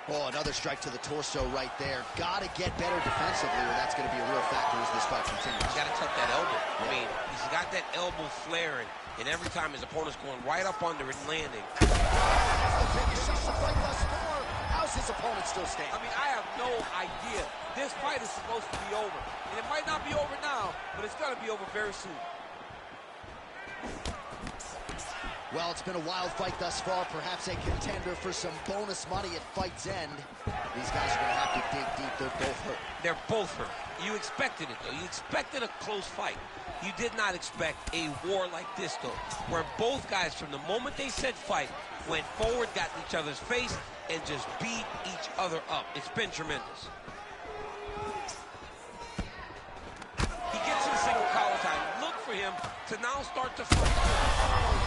Boy, another strike to the torso right there. Got to get better defensively, or that's going to be a real factor as this fight continues. He's got to tuck that elbow. I mean, he's got that elbow flaring, and every time his opponent's going right up under it and landing. That's the biggest shot of the fight thus far. How's his opponent still standing? I mean, I have no idea. This fight is supposed to be over. And it might not be over now, but it's going to be over very soon. Well, it's been a wild fight thus far. Perhaps a contender for some bonus money at fight's end. These guys are going to have to dig deep. They're both hurt. They're both hurt. You expected it, though. You expected a close fight. You did not expect a war like this, though, where both guys, from the moment they said fight, went forward, got in each other's face, and just beat each other up. It's been tremendous. He gets in single collar time. Look for him to now start to fight.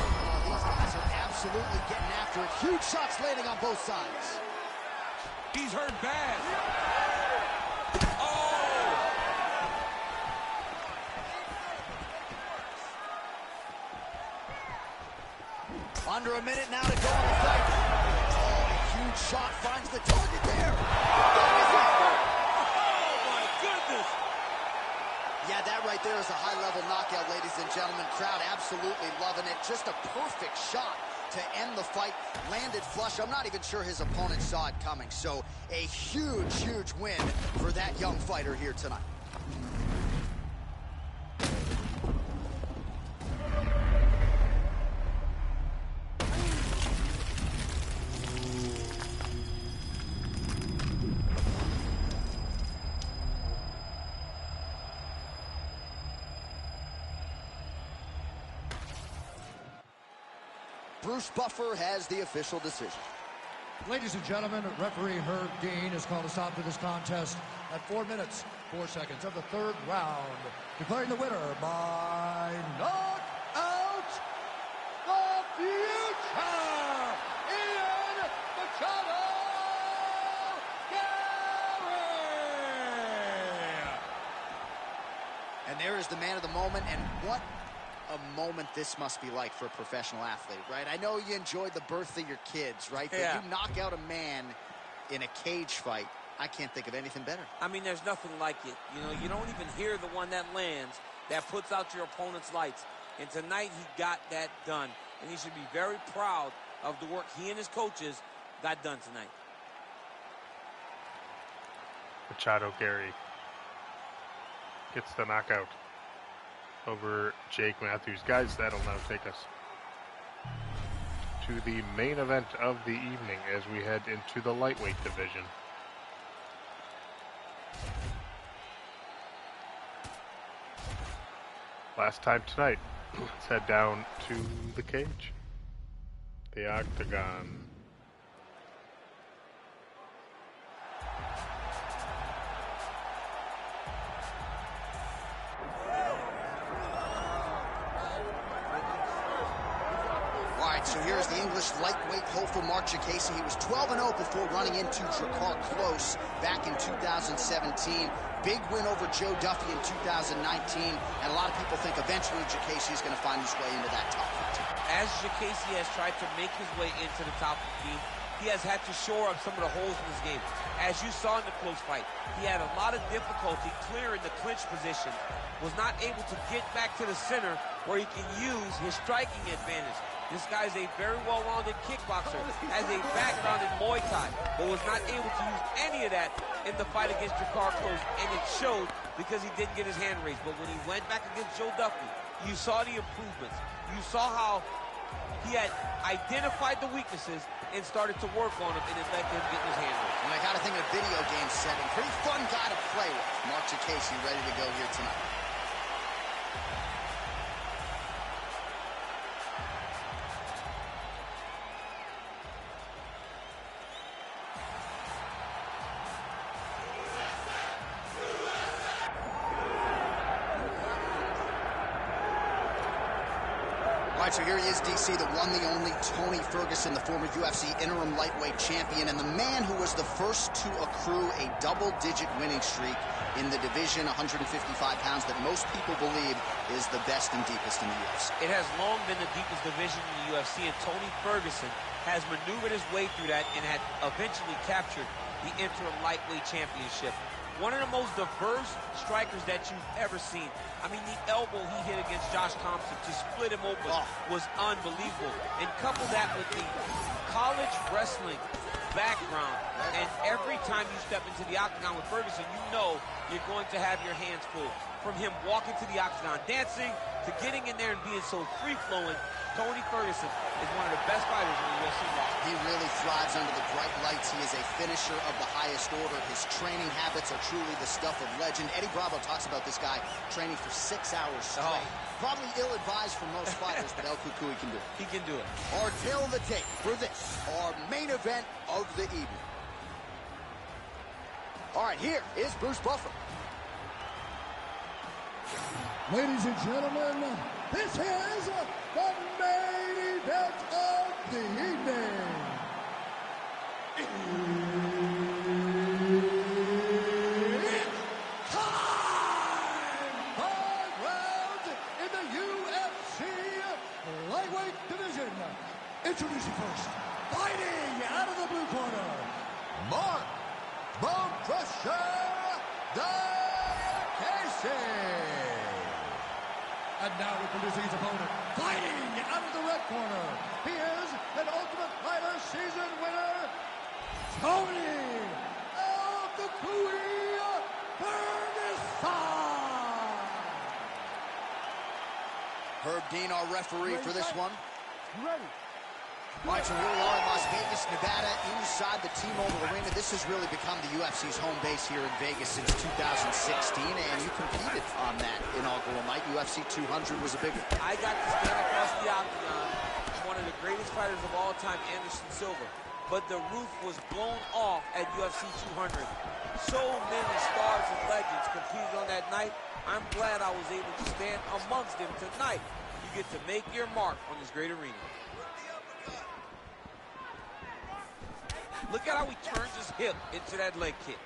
These guys are absolutely getting after it. Huge shots landing on both sides. He's hurt bad. Oh! Under a minute now to go on the fight. Oh, a huge shot finds the target there. Oh, my goodness. Yeah, that right there is a high-level knockout, ladies and gentlemen. Crowd absolutely loving it. Just a perfect shot to end the fight. Landed flush. I'm not even sure his opponent saw it coming. So a huge, huge win for that young fighter here tonight. Bruce Buffer has the official decision. Ladies and gentlemen, referee Herb Dean has called a stop to this contest at 4 minutes, 4 seconds of the third round, declaring the winner by knockout, the future, Ian Machado Gary! And there is the man of the moment, and what a moment this must be like for a professional athlete, right? I know you enjoyed the birth of your kids, right? Yeah. But you knock out a man in a cage fight. I can't think of anything better. I mean, there's nothing like it. You know, you don't even hear the one that lands, that puts out your opponent's lights. And tonight he got that done. And he should be very proud of the work he and his coaches got done tonight. Machado Gary gets the knockout over Jake Matthews. Guys, that'll now take us to the main event of the evening as we head into the lightweight division. Last time tonight, let's head down to the cage, the octagon. So here's the English lightweight hopeful Mark Diakiese. He was 12-0 before running into Drakkar Klose back in 2017. Big win over Joe Duffy in 2019. And a lot of people think eventually Diakiese is going to find his way into that top 15. As Diakiese has tried to make his way into the top 15, he has had to shore up some of the holes in his game. As you saw in the close fight, he had a lot of difficulty clearing the clinch position, was not able to get back to the center where he can use his striking advantage. This guy's a very well-rounded kickboxer, has a background in Muay Thai, but was not able to use any of that in the fight against Drakkar Klose, and it showed because he didn't get his hand raised. But when he went back against Joe Duffy, you saw the improvements. You saw how he had identified the weaknesses and started to work on them, and it led to him getting his hand raised. And I got to think in a video game setting, pretty fun guy to play with. Mark Diakiese ready to go here tonight. All right, so here he is, DC, the one, the only Tony Furguson, the former UFC interim lightweight champion, and the man who was the first to accrue a double-digit winning streak in the division, 155 pounds, that most people believe is the best and deepest in the UFC. It has long been the deepest division in the UFC, and Tony Furguson has maneuvered his way through that and had eventually captured the interim lightweight championship. One of the most diverse strikers that you've ever seen. I mean, the elbow he hit against Josh Thompson to split him open was unbelievable. And couple that with the college wrestling background, and every time you step into the octagon with Furguson, you know you're going to have your hands full. From him walking to the octagon, dancing, to getting in there and being so free-flowing, Tony Furguson is one of the best fighters in the UFC roster. He really thrives under the bright lights. He is a finisher of the highest order. His training habits are truly the stuff of legend. Eddie Bravo talks about this guy training for 6 hours straight. Probably ill-advised for most fighters, but El Cucuy can do it. He can do it. Our tail of the tape for this, our main event of the evening. All right, here is Bruce Buffer. Ladies and gentlemen, this is the main event of the evening. It's time! 5 rounds in the UFC lightweight division. Introducing first, fighting out of the blue corner, Mark Bone Crusher Diakiese. And now introducing his opponent, fighting out of the red corner, he is an Ultimate Fighter season winner, Tony El Cucuy Furguson. Herb Dean, our referee for this one. You ready? All right, so here we are in Las Vegas, Nevada, inside the T-Mobile Arena. This has really become the UFC's home base here in Vegas since 2016, and you competed on that inaugural night. UFC 200 was a big one. I got to stand across the octagon, one of the greatest fighters of all time, Anderson Silva. But the roof was blown off at UFC 200. So many stars and legends competed on that night. I'm glad I was able to stand amongst them tonight. You get to make your mark on this great arena. Look at how he turns his hip into that leg kick.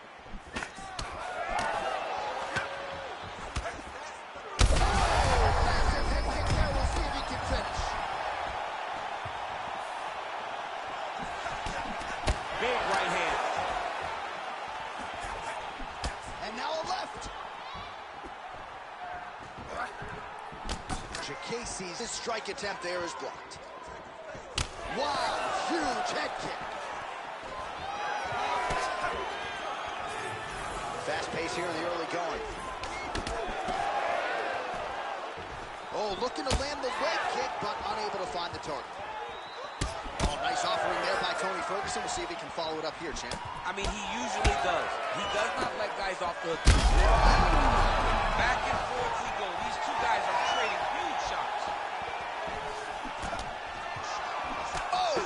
Big right hand. And now a left. Diakiese's strike attempt there is blocked. Wow, huge head kick. Fast pace here in the early going. Oh, looking to land the leg kick, but unable to find the target. Oh, nice offering there by Tony Furguson. We'll see if he can follow it up here, champ. I mean, he usually does. He does not let guys off the hook. Back and forth we go. These two guys are trading huge shots. Oh!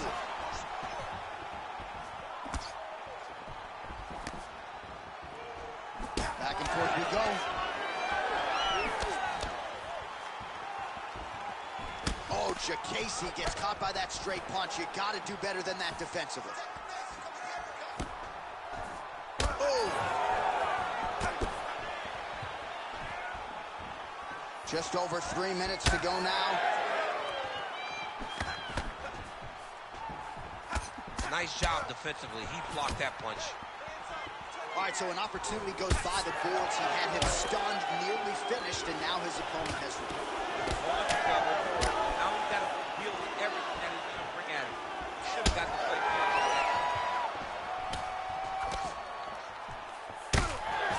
Back and forth we go. Oh, Diakiese gets caught by that straight punch. You got to do better than that defensively. Oh! Just over 3 minutes to go now. Nice job defensively. He blocked that punch. All right, so an opportunity goes by the boards. He had him stunned, nearly finished, and now his opponent has recovered. Now he's got to deal with everything that he's going to bring at him. He should have got the fight.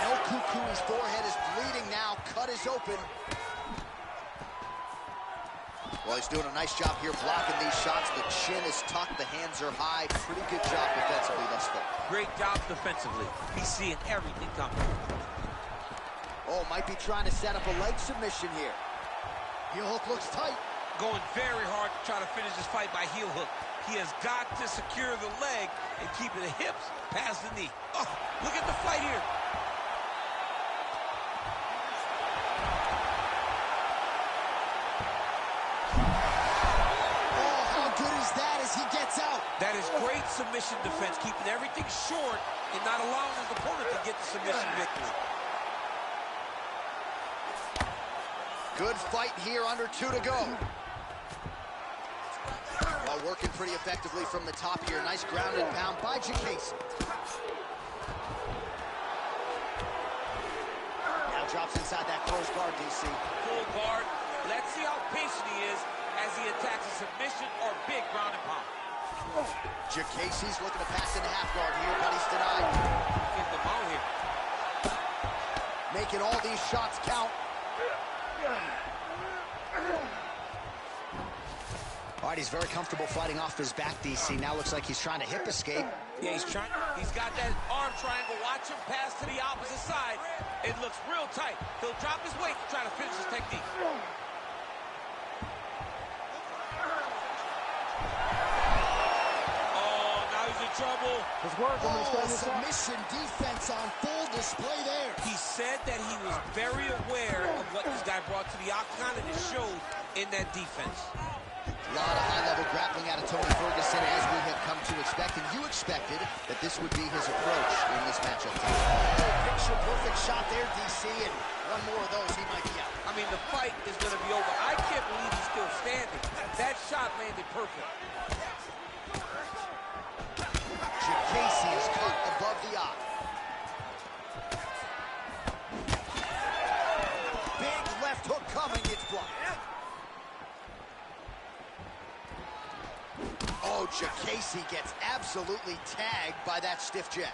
El Cucuy's forehead is bleeding now. Cut is open. Well, he's doing a nice job here blocking these shots. The chin is tucked, the hands are high. Pretty good job defensively thus far. Great job defensively. He's seeing everything coming. Oh, might be trying to set up a leg submission here. Heel hook looks tight. Going very hard to try to finish this fight by heel hook. He has got to secure the leg and keep the hips past the knee. Oh, look at the fight here. That is great submission defense, keeping everything short and not allowing his opponent to get the submission victory. Good fight here, under 2 to go. Well, working pretty effectively from the top here. Nice ground and pound by Diakiese. drops inside that close guard, DC. Full guard. Let's see how patient he is as he attacks a submission or big ground and pound. Diakiese's looking to pass into half guard here, but he's denied. Get them out here. Making all these shots count. All right, he's very comfortable fighting off his back, DC. Now looks like he's trying to hip escape. Yeah, he's trying. He's got that arm triangle. Watch him pass to the opposite side. It looks real tight. He'll drop his weight to try to finish his technique. Oh, now he's in trouble. It's working. Oh, submission defense on full display there. He said that he was very aware of what this guy brought to the octagon, and it showed in that defense. A lot of high-level grappling out of Tony Furguson, as we have come to expect, and you expected that this would be his approach in this matchup. Picture-perfect shot there, DC, and one more of those, he might be out. I mean, the fight is going to be over. I can't believe he's still standing. That shot landed perfect. Diakiese is caught above the eye. Big left hook coming, it's blocked. Oh, Diakiese gets absolutely tagged by that stiff jab.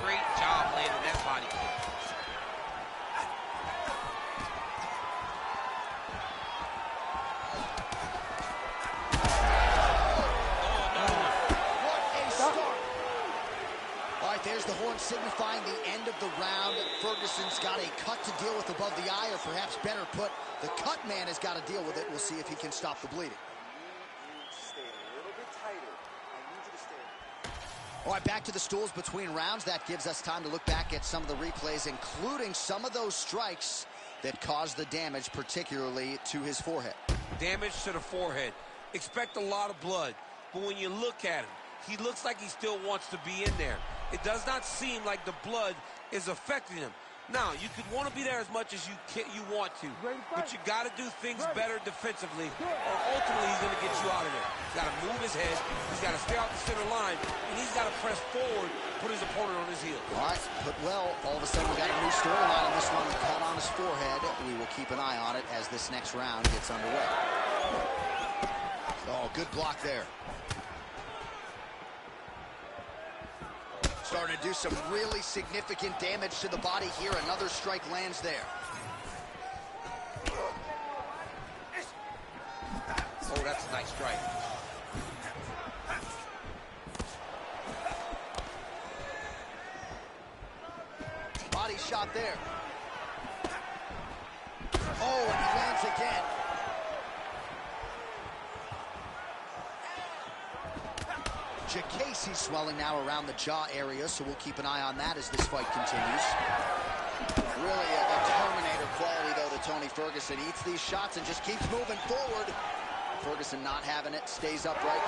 Great job landing that body kick. There's the horn signifying the end of the round. Ferguson's got a cut to deal with above the eye, or perhaps better put, the cut man has got to deal with it. We'll see if he can stop the bleeding. Stay a little bit tighter. I need you to stay. All right, back to the stools between rounds. That gives us time to look back at some of the replays, including some of those strikes that caused the damage, particularly to his forehead. Damage to the forehead. Expect a lot of blood, but when you look at him, he looks like he still wants to be in there. It does not seem like the blood is affecting him. Now, you could want to be there as much as you want to, but you got to do things better defensively, or ultimately he's going to get you out of there. He's got to move his head, he's got to stay out the center line, and he's got to press forward, put his opponent on his heels. All right, but well, all of a sudden we got a new storyline on this one. Cut on his forehead. We will keep an eye on it as this next round gets underway. Oh, good block there. Starting to do some really significant damage to the body here. Another strike lands there. Oh, that's a nice strike. Body shot there. Oh, and he lands again. Diakiese swelling now around the jaw area, so we'll keep an eye on that as this fight continues. Really a Terminator quality, though, to Tony Furguson. Eats these shots and just keeps moving forward. Furguson not having it, stays upright.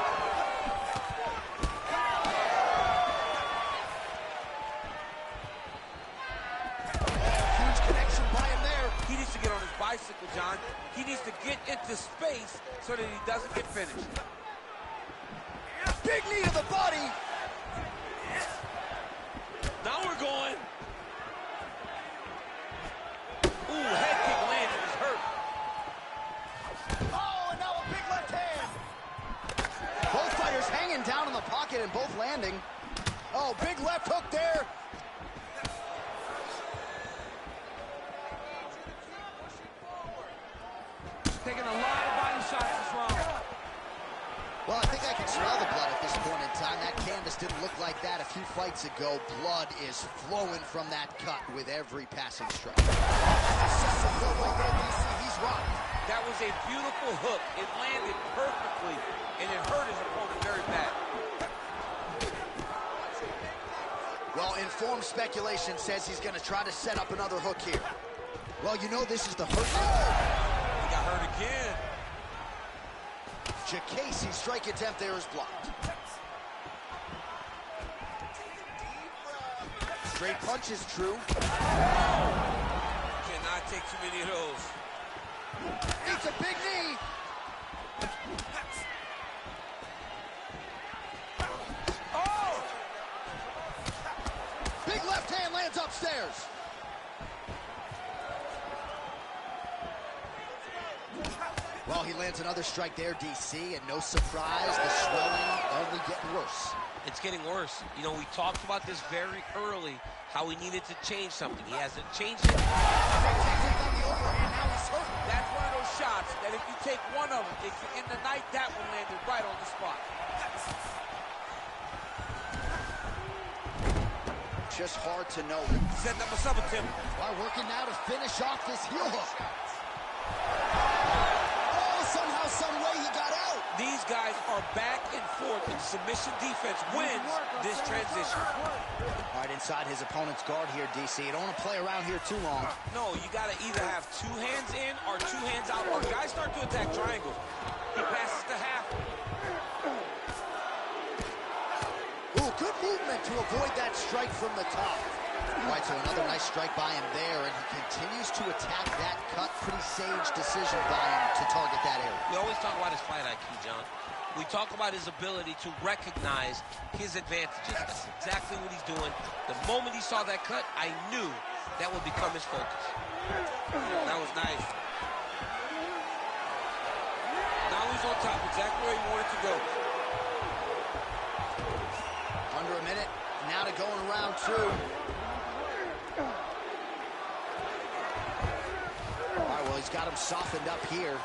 Huge connection by him there. He needs to get on his bicycle, John. He needs to get into space so that he doesn't get finished. Big knee to the body. Now we're going. Ooh, head kick landed. He's hurt. Oh, and now a big left hand. Both fighters hanging down in the pocket and both landing. Oh, big left hook there. Taking a lot of body shots this round. Well, I think I can smell the blood at this point in time. That canvas didn't look like that a few fights ago. Blood is flowing from that cut with every passing strike. He's rocked. That was a beautiful hook. It landed perfectly, and it hurt his opponent very bad. Well, informed speculation says he's going to try to set up another hook here. Well, you know this is the hurt. He got hurt again. Diakiese's strike attempt there is blocked. Straight punch is true. Cannot take too many of those. It's a big knee. Oh! Big left hand lands upstairs. Well, he lands another strike there, DC, and no surprise, the swelling only getting worse. It's getting worse. You know, we talked about this very early, how he needed to change something. He hasn't changed it. That's one of those shots that if you take one of them, if you're in the night, that one landed right on the spot. Just hard to know. Set number 7, Tim. While working now to finish off this heel hook. Oh, somehow, some way he got out. These guys are back and forth, and submission defense wins this transition. All right, inside his opponent's guard here, DC. You don't want to play around here too long. No, you got to either have 2 hands in or 2 hands out, or guys start to attack triangles. He passes to half. Ooh, good movement to avoid that strike from the top. All right, so another nice strike by him there, and he continues to attack that cut. Pretty sage decision by him to target that area. We always talk about his fight IQ, John. We talk about his ability to recognize his advantages. That's exactly what he's doing. The moment he saw that cut, I knew that would become his focus. That was nice. Now he's on top, exactly where he wanted to go. Under a minute, now to go in round 2. All right, well, he's got him softened up here.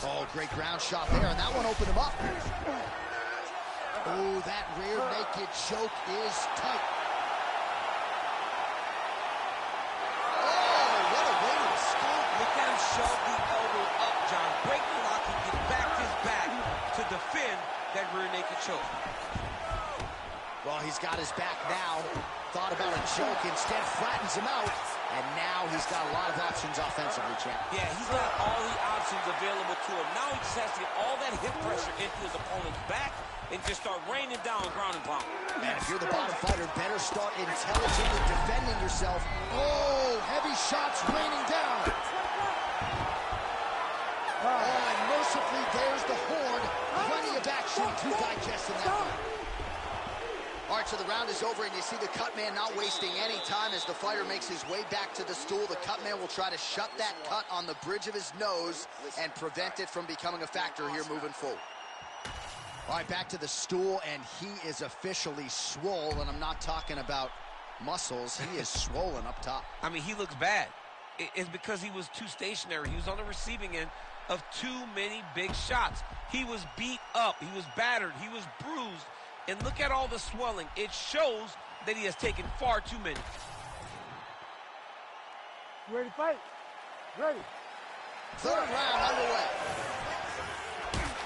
Oh, great ground shot there, and that one opened him up. Oh, that rear naked choke is tight. Oh, what a way to escape. Look at him shove the elbow up, John. Break the lock and get back his back to defend that rear naked choke. Well, he's got his back now. Thought about a choke, instead flattens him out. And now he's got a lot of options offensively, champ. Yeah, he's got all the options available to him. Now he just has to get all that hip pressure into his opponent's back and just start raining down ground and pound. And if you're the bottom fighter, better start intelligently defending yourself. Oh, heavy shots raining down. Oh, and mercifully, there's the horde. Plenty of action to digest in that one. All right, so the round is over, and you see the cut man not wasting any time as the fighter makes his way back to the stool. The cut man will try to shut that cut on the bridge of his nose and prevent it from becoming a factor here moving forward. All right, back to the stool, and he is officially swole, and I'm not talking about muscles. He is swollen up top. I mean, he looks bad. It's because he was too stationary. He was on the receiving end of too many big shots. He was beat up. He was battered. He was bruised. And look at all the swelling. It shows that he has taken far too many. You ready to fight? Ready. Third round underway.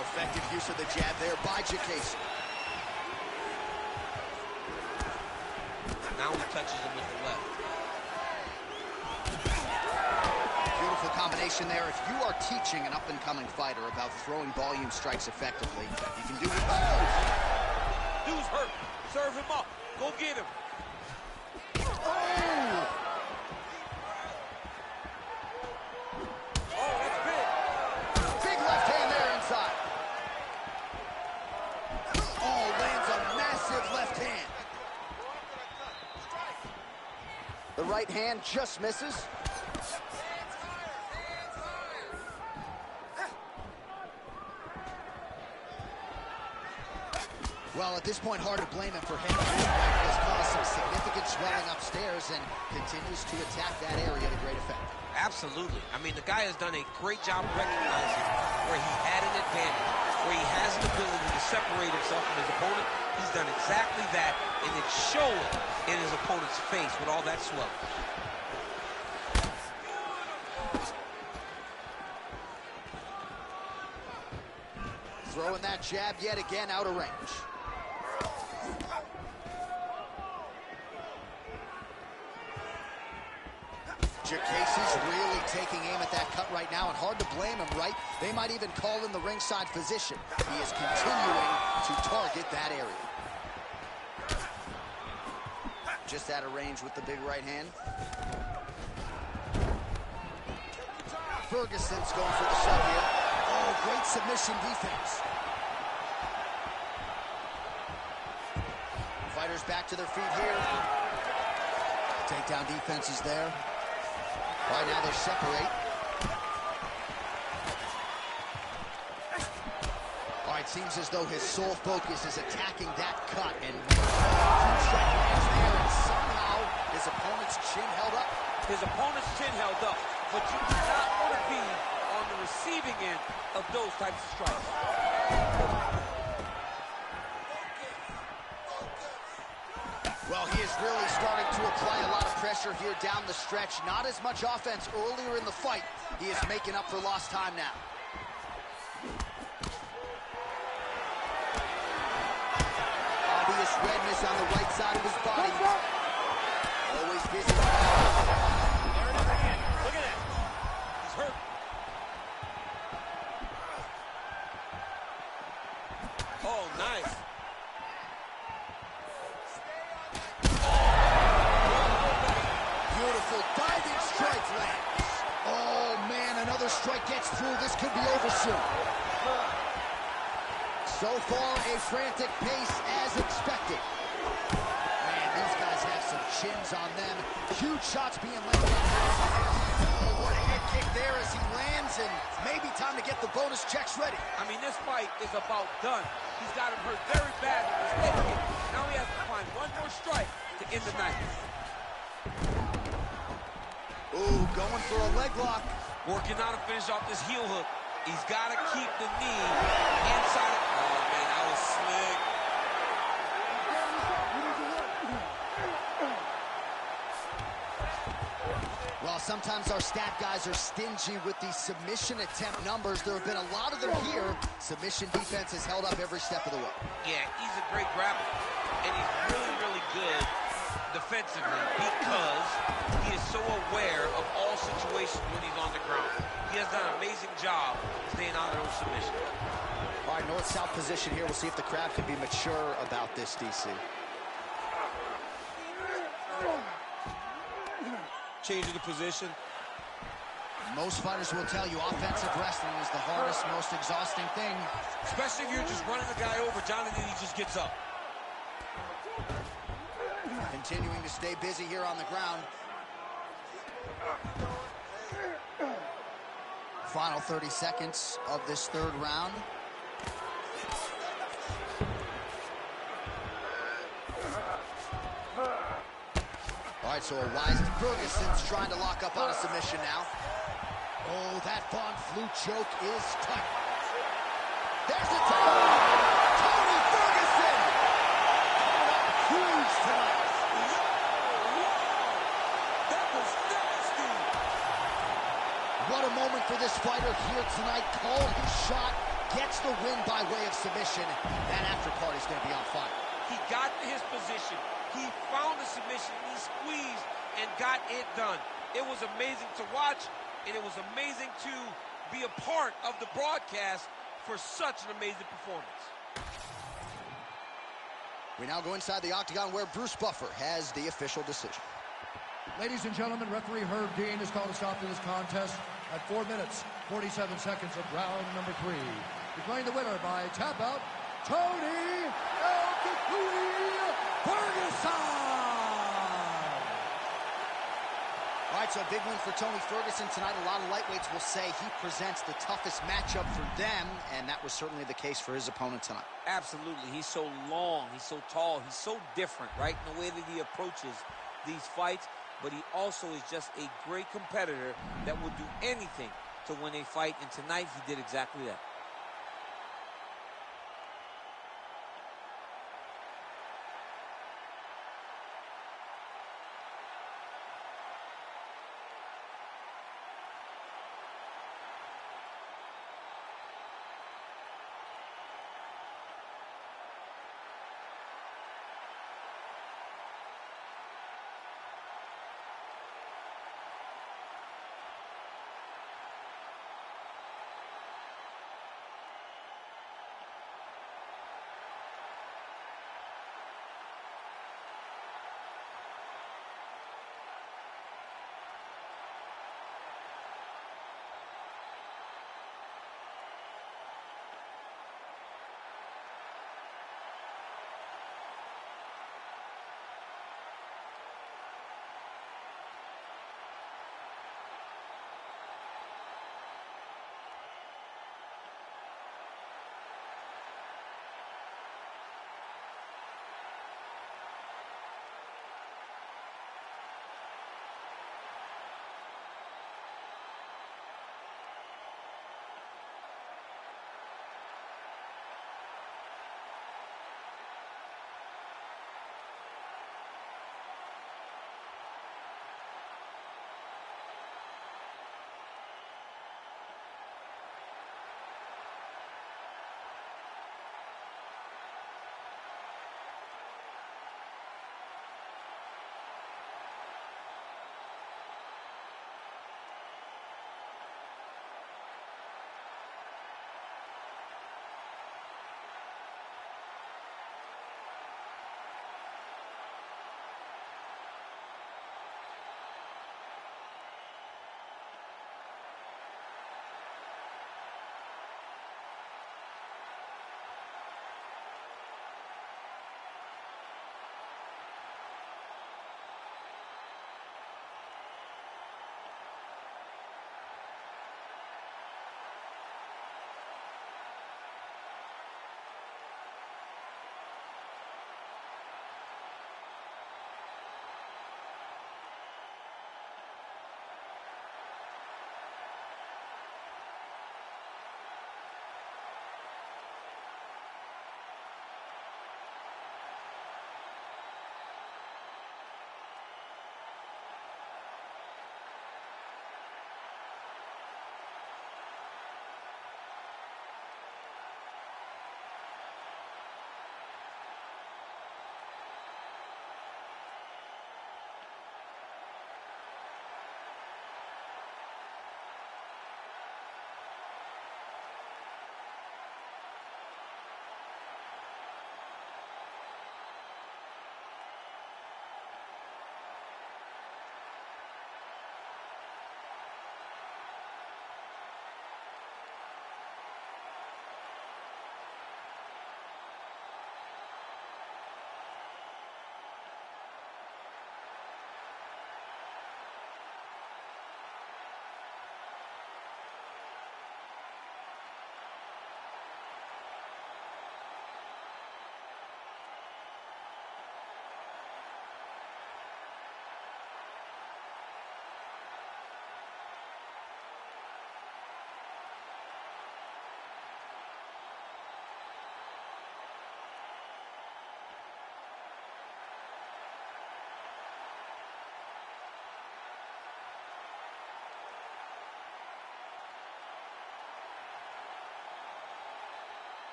Effective use of the jab there by Diakiese. Now he touches him with the left. Beautiful combination there. If you are teaching an up-and-coming fighter about throwing volume strikes effectively, you can do it. Oh! Dude's hurt. Serve him up. Go get him. Oh! Oh, that's big. Big left hand there inside. Oh, lands a massive left hand. The right hand just misses. Well, at this point, hard to blame him for hitting the right. Has caused some significant swelling upstairs and continues to attack that area to great effect. Absolutely. I mean, the guy has done a great job recognizing where he had an advantage, where he has an ability to separate himself from his opponent. He's done exactly that, and it's showing in his opponent's face with all that swelling. Throwing that jab yet again out of range. Diakiese's really taking aim at that cut right now, and hard to blame him, right? They might even call in the ringside physician. He is continuing to target that area. Just out of range with the big right hand. Furguson's going for the shove here. Oh, great submission defense. Fighters back to their feet here. Takedown defense is there. Right now they separate. It seems as though his sole focus is attacking that cut, and huge strike lands there, and somehow his opponent's chin held up. His opponent's chin held up, but you do not want to be on the receiving end of those types of strikes. Well, he is really starting to apply a lot of pressure here down the stretch. Not as much offense earlier in the fight. He is making up for lost time now. Obvious redness on the right side of his body. Always busy. There it is again. Look at that. He's hurt. Oh, nice. Beautiful diving strike lands. Oh, man, another strike gets through. This could be over soon. So far, a frantic pace as expected. Man, these guys have some chins on them. Huge shots being landed. Oh, what a head kick there as he lands, and maybe time to get the bonus checks ready. I mean, this fight is about done. He's got him hurt very bad with his head kick. Now he has to find one more strike to end the night. Ooh, going for a leg lock. Working on to finish off this heel hook. He's got to keep the knee inside. Oh, man, that was slick. Well, sometimes our stat guys are stingy with the submission attempt numbers. There have been a lot of them here. Submission defense has held up every step of the way. Yeah, he's a great grappler. And he's really, really good defensively because he is so aware of all situations when he's on the ground. He has done an amazing job staying out of those submissions. All right, north-south position here. We'll see if the crowd can be mature about this, DC. Changing the position. Most fighters will tell you offensive wrestling is the hardest, most exhausting thing. Especially if you're just running the guy over, Jonathan, he just gets up. Continuing to stay busy here on the ground. Final 30 seconds of this third round. All right, so a wise Furguson's trying to lock up on a submission now. Oh, that Von Flue choke is tight. There's a tie. Tony Furguson coming up huge tonight. That was nasty. What a moment for this fighter here tonight. Called his shot, gets the win by way of submission. That after party's going to be on fire. He got to his position. He found the submission. He squeezed and got it done. It was amazing to watch, and it was amazing to be a part of the broadcast for such an amazing performance. We now go inside the octagon where Bruce Buffer has the official decision. Ladies and gentlemen, referee Herb Dean has called a stop to this contest at 4 minutes, 47 seconds of round number 3. Declaring the winner by tap out, Tony Furguson! All right, so a big win for Tony Furguson tonight. A lot of lightweights will say he presents the toughest matchup for them, and that was certainly the case for his opponent tonight. Absolutely. He's so long. He's so tall. He's so different, right, in the way that he approaches these fights. But he also is just a great competitor that will do anything to win a fight, and tonight he did exactly that.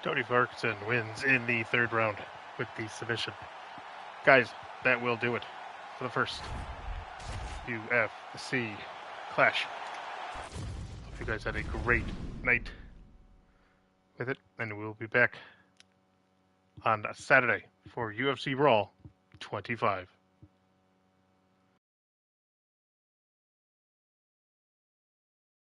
Tony Furguson wins in the third round with the submission. Guys, that will do it for the first UFC Clash. Hope you guys had a great night with it, and we'll be back on Saturday for UFC Brawl 25.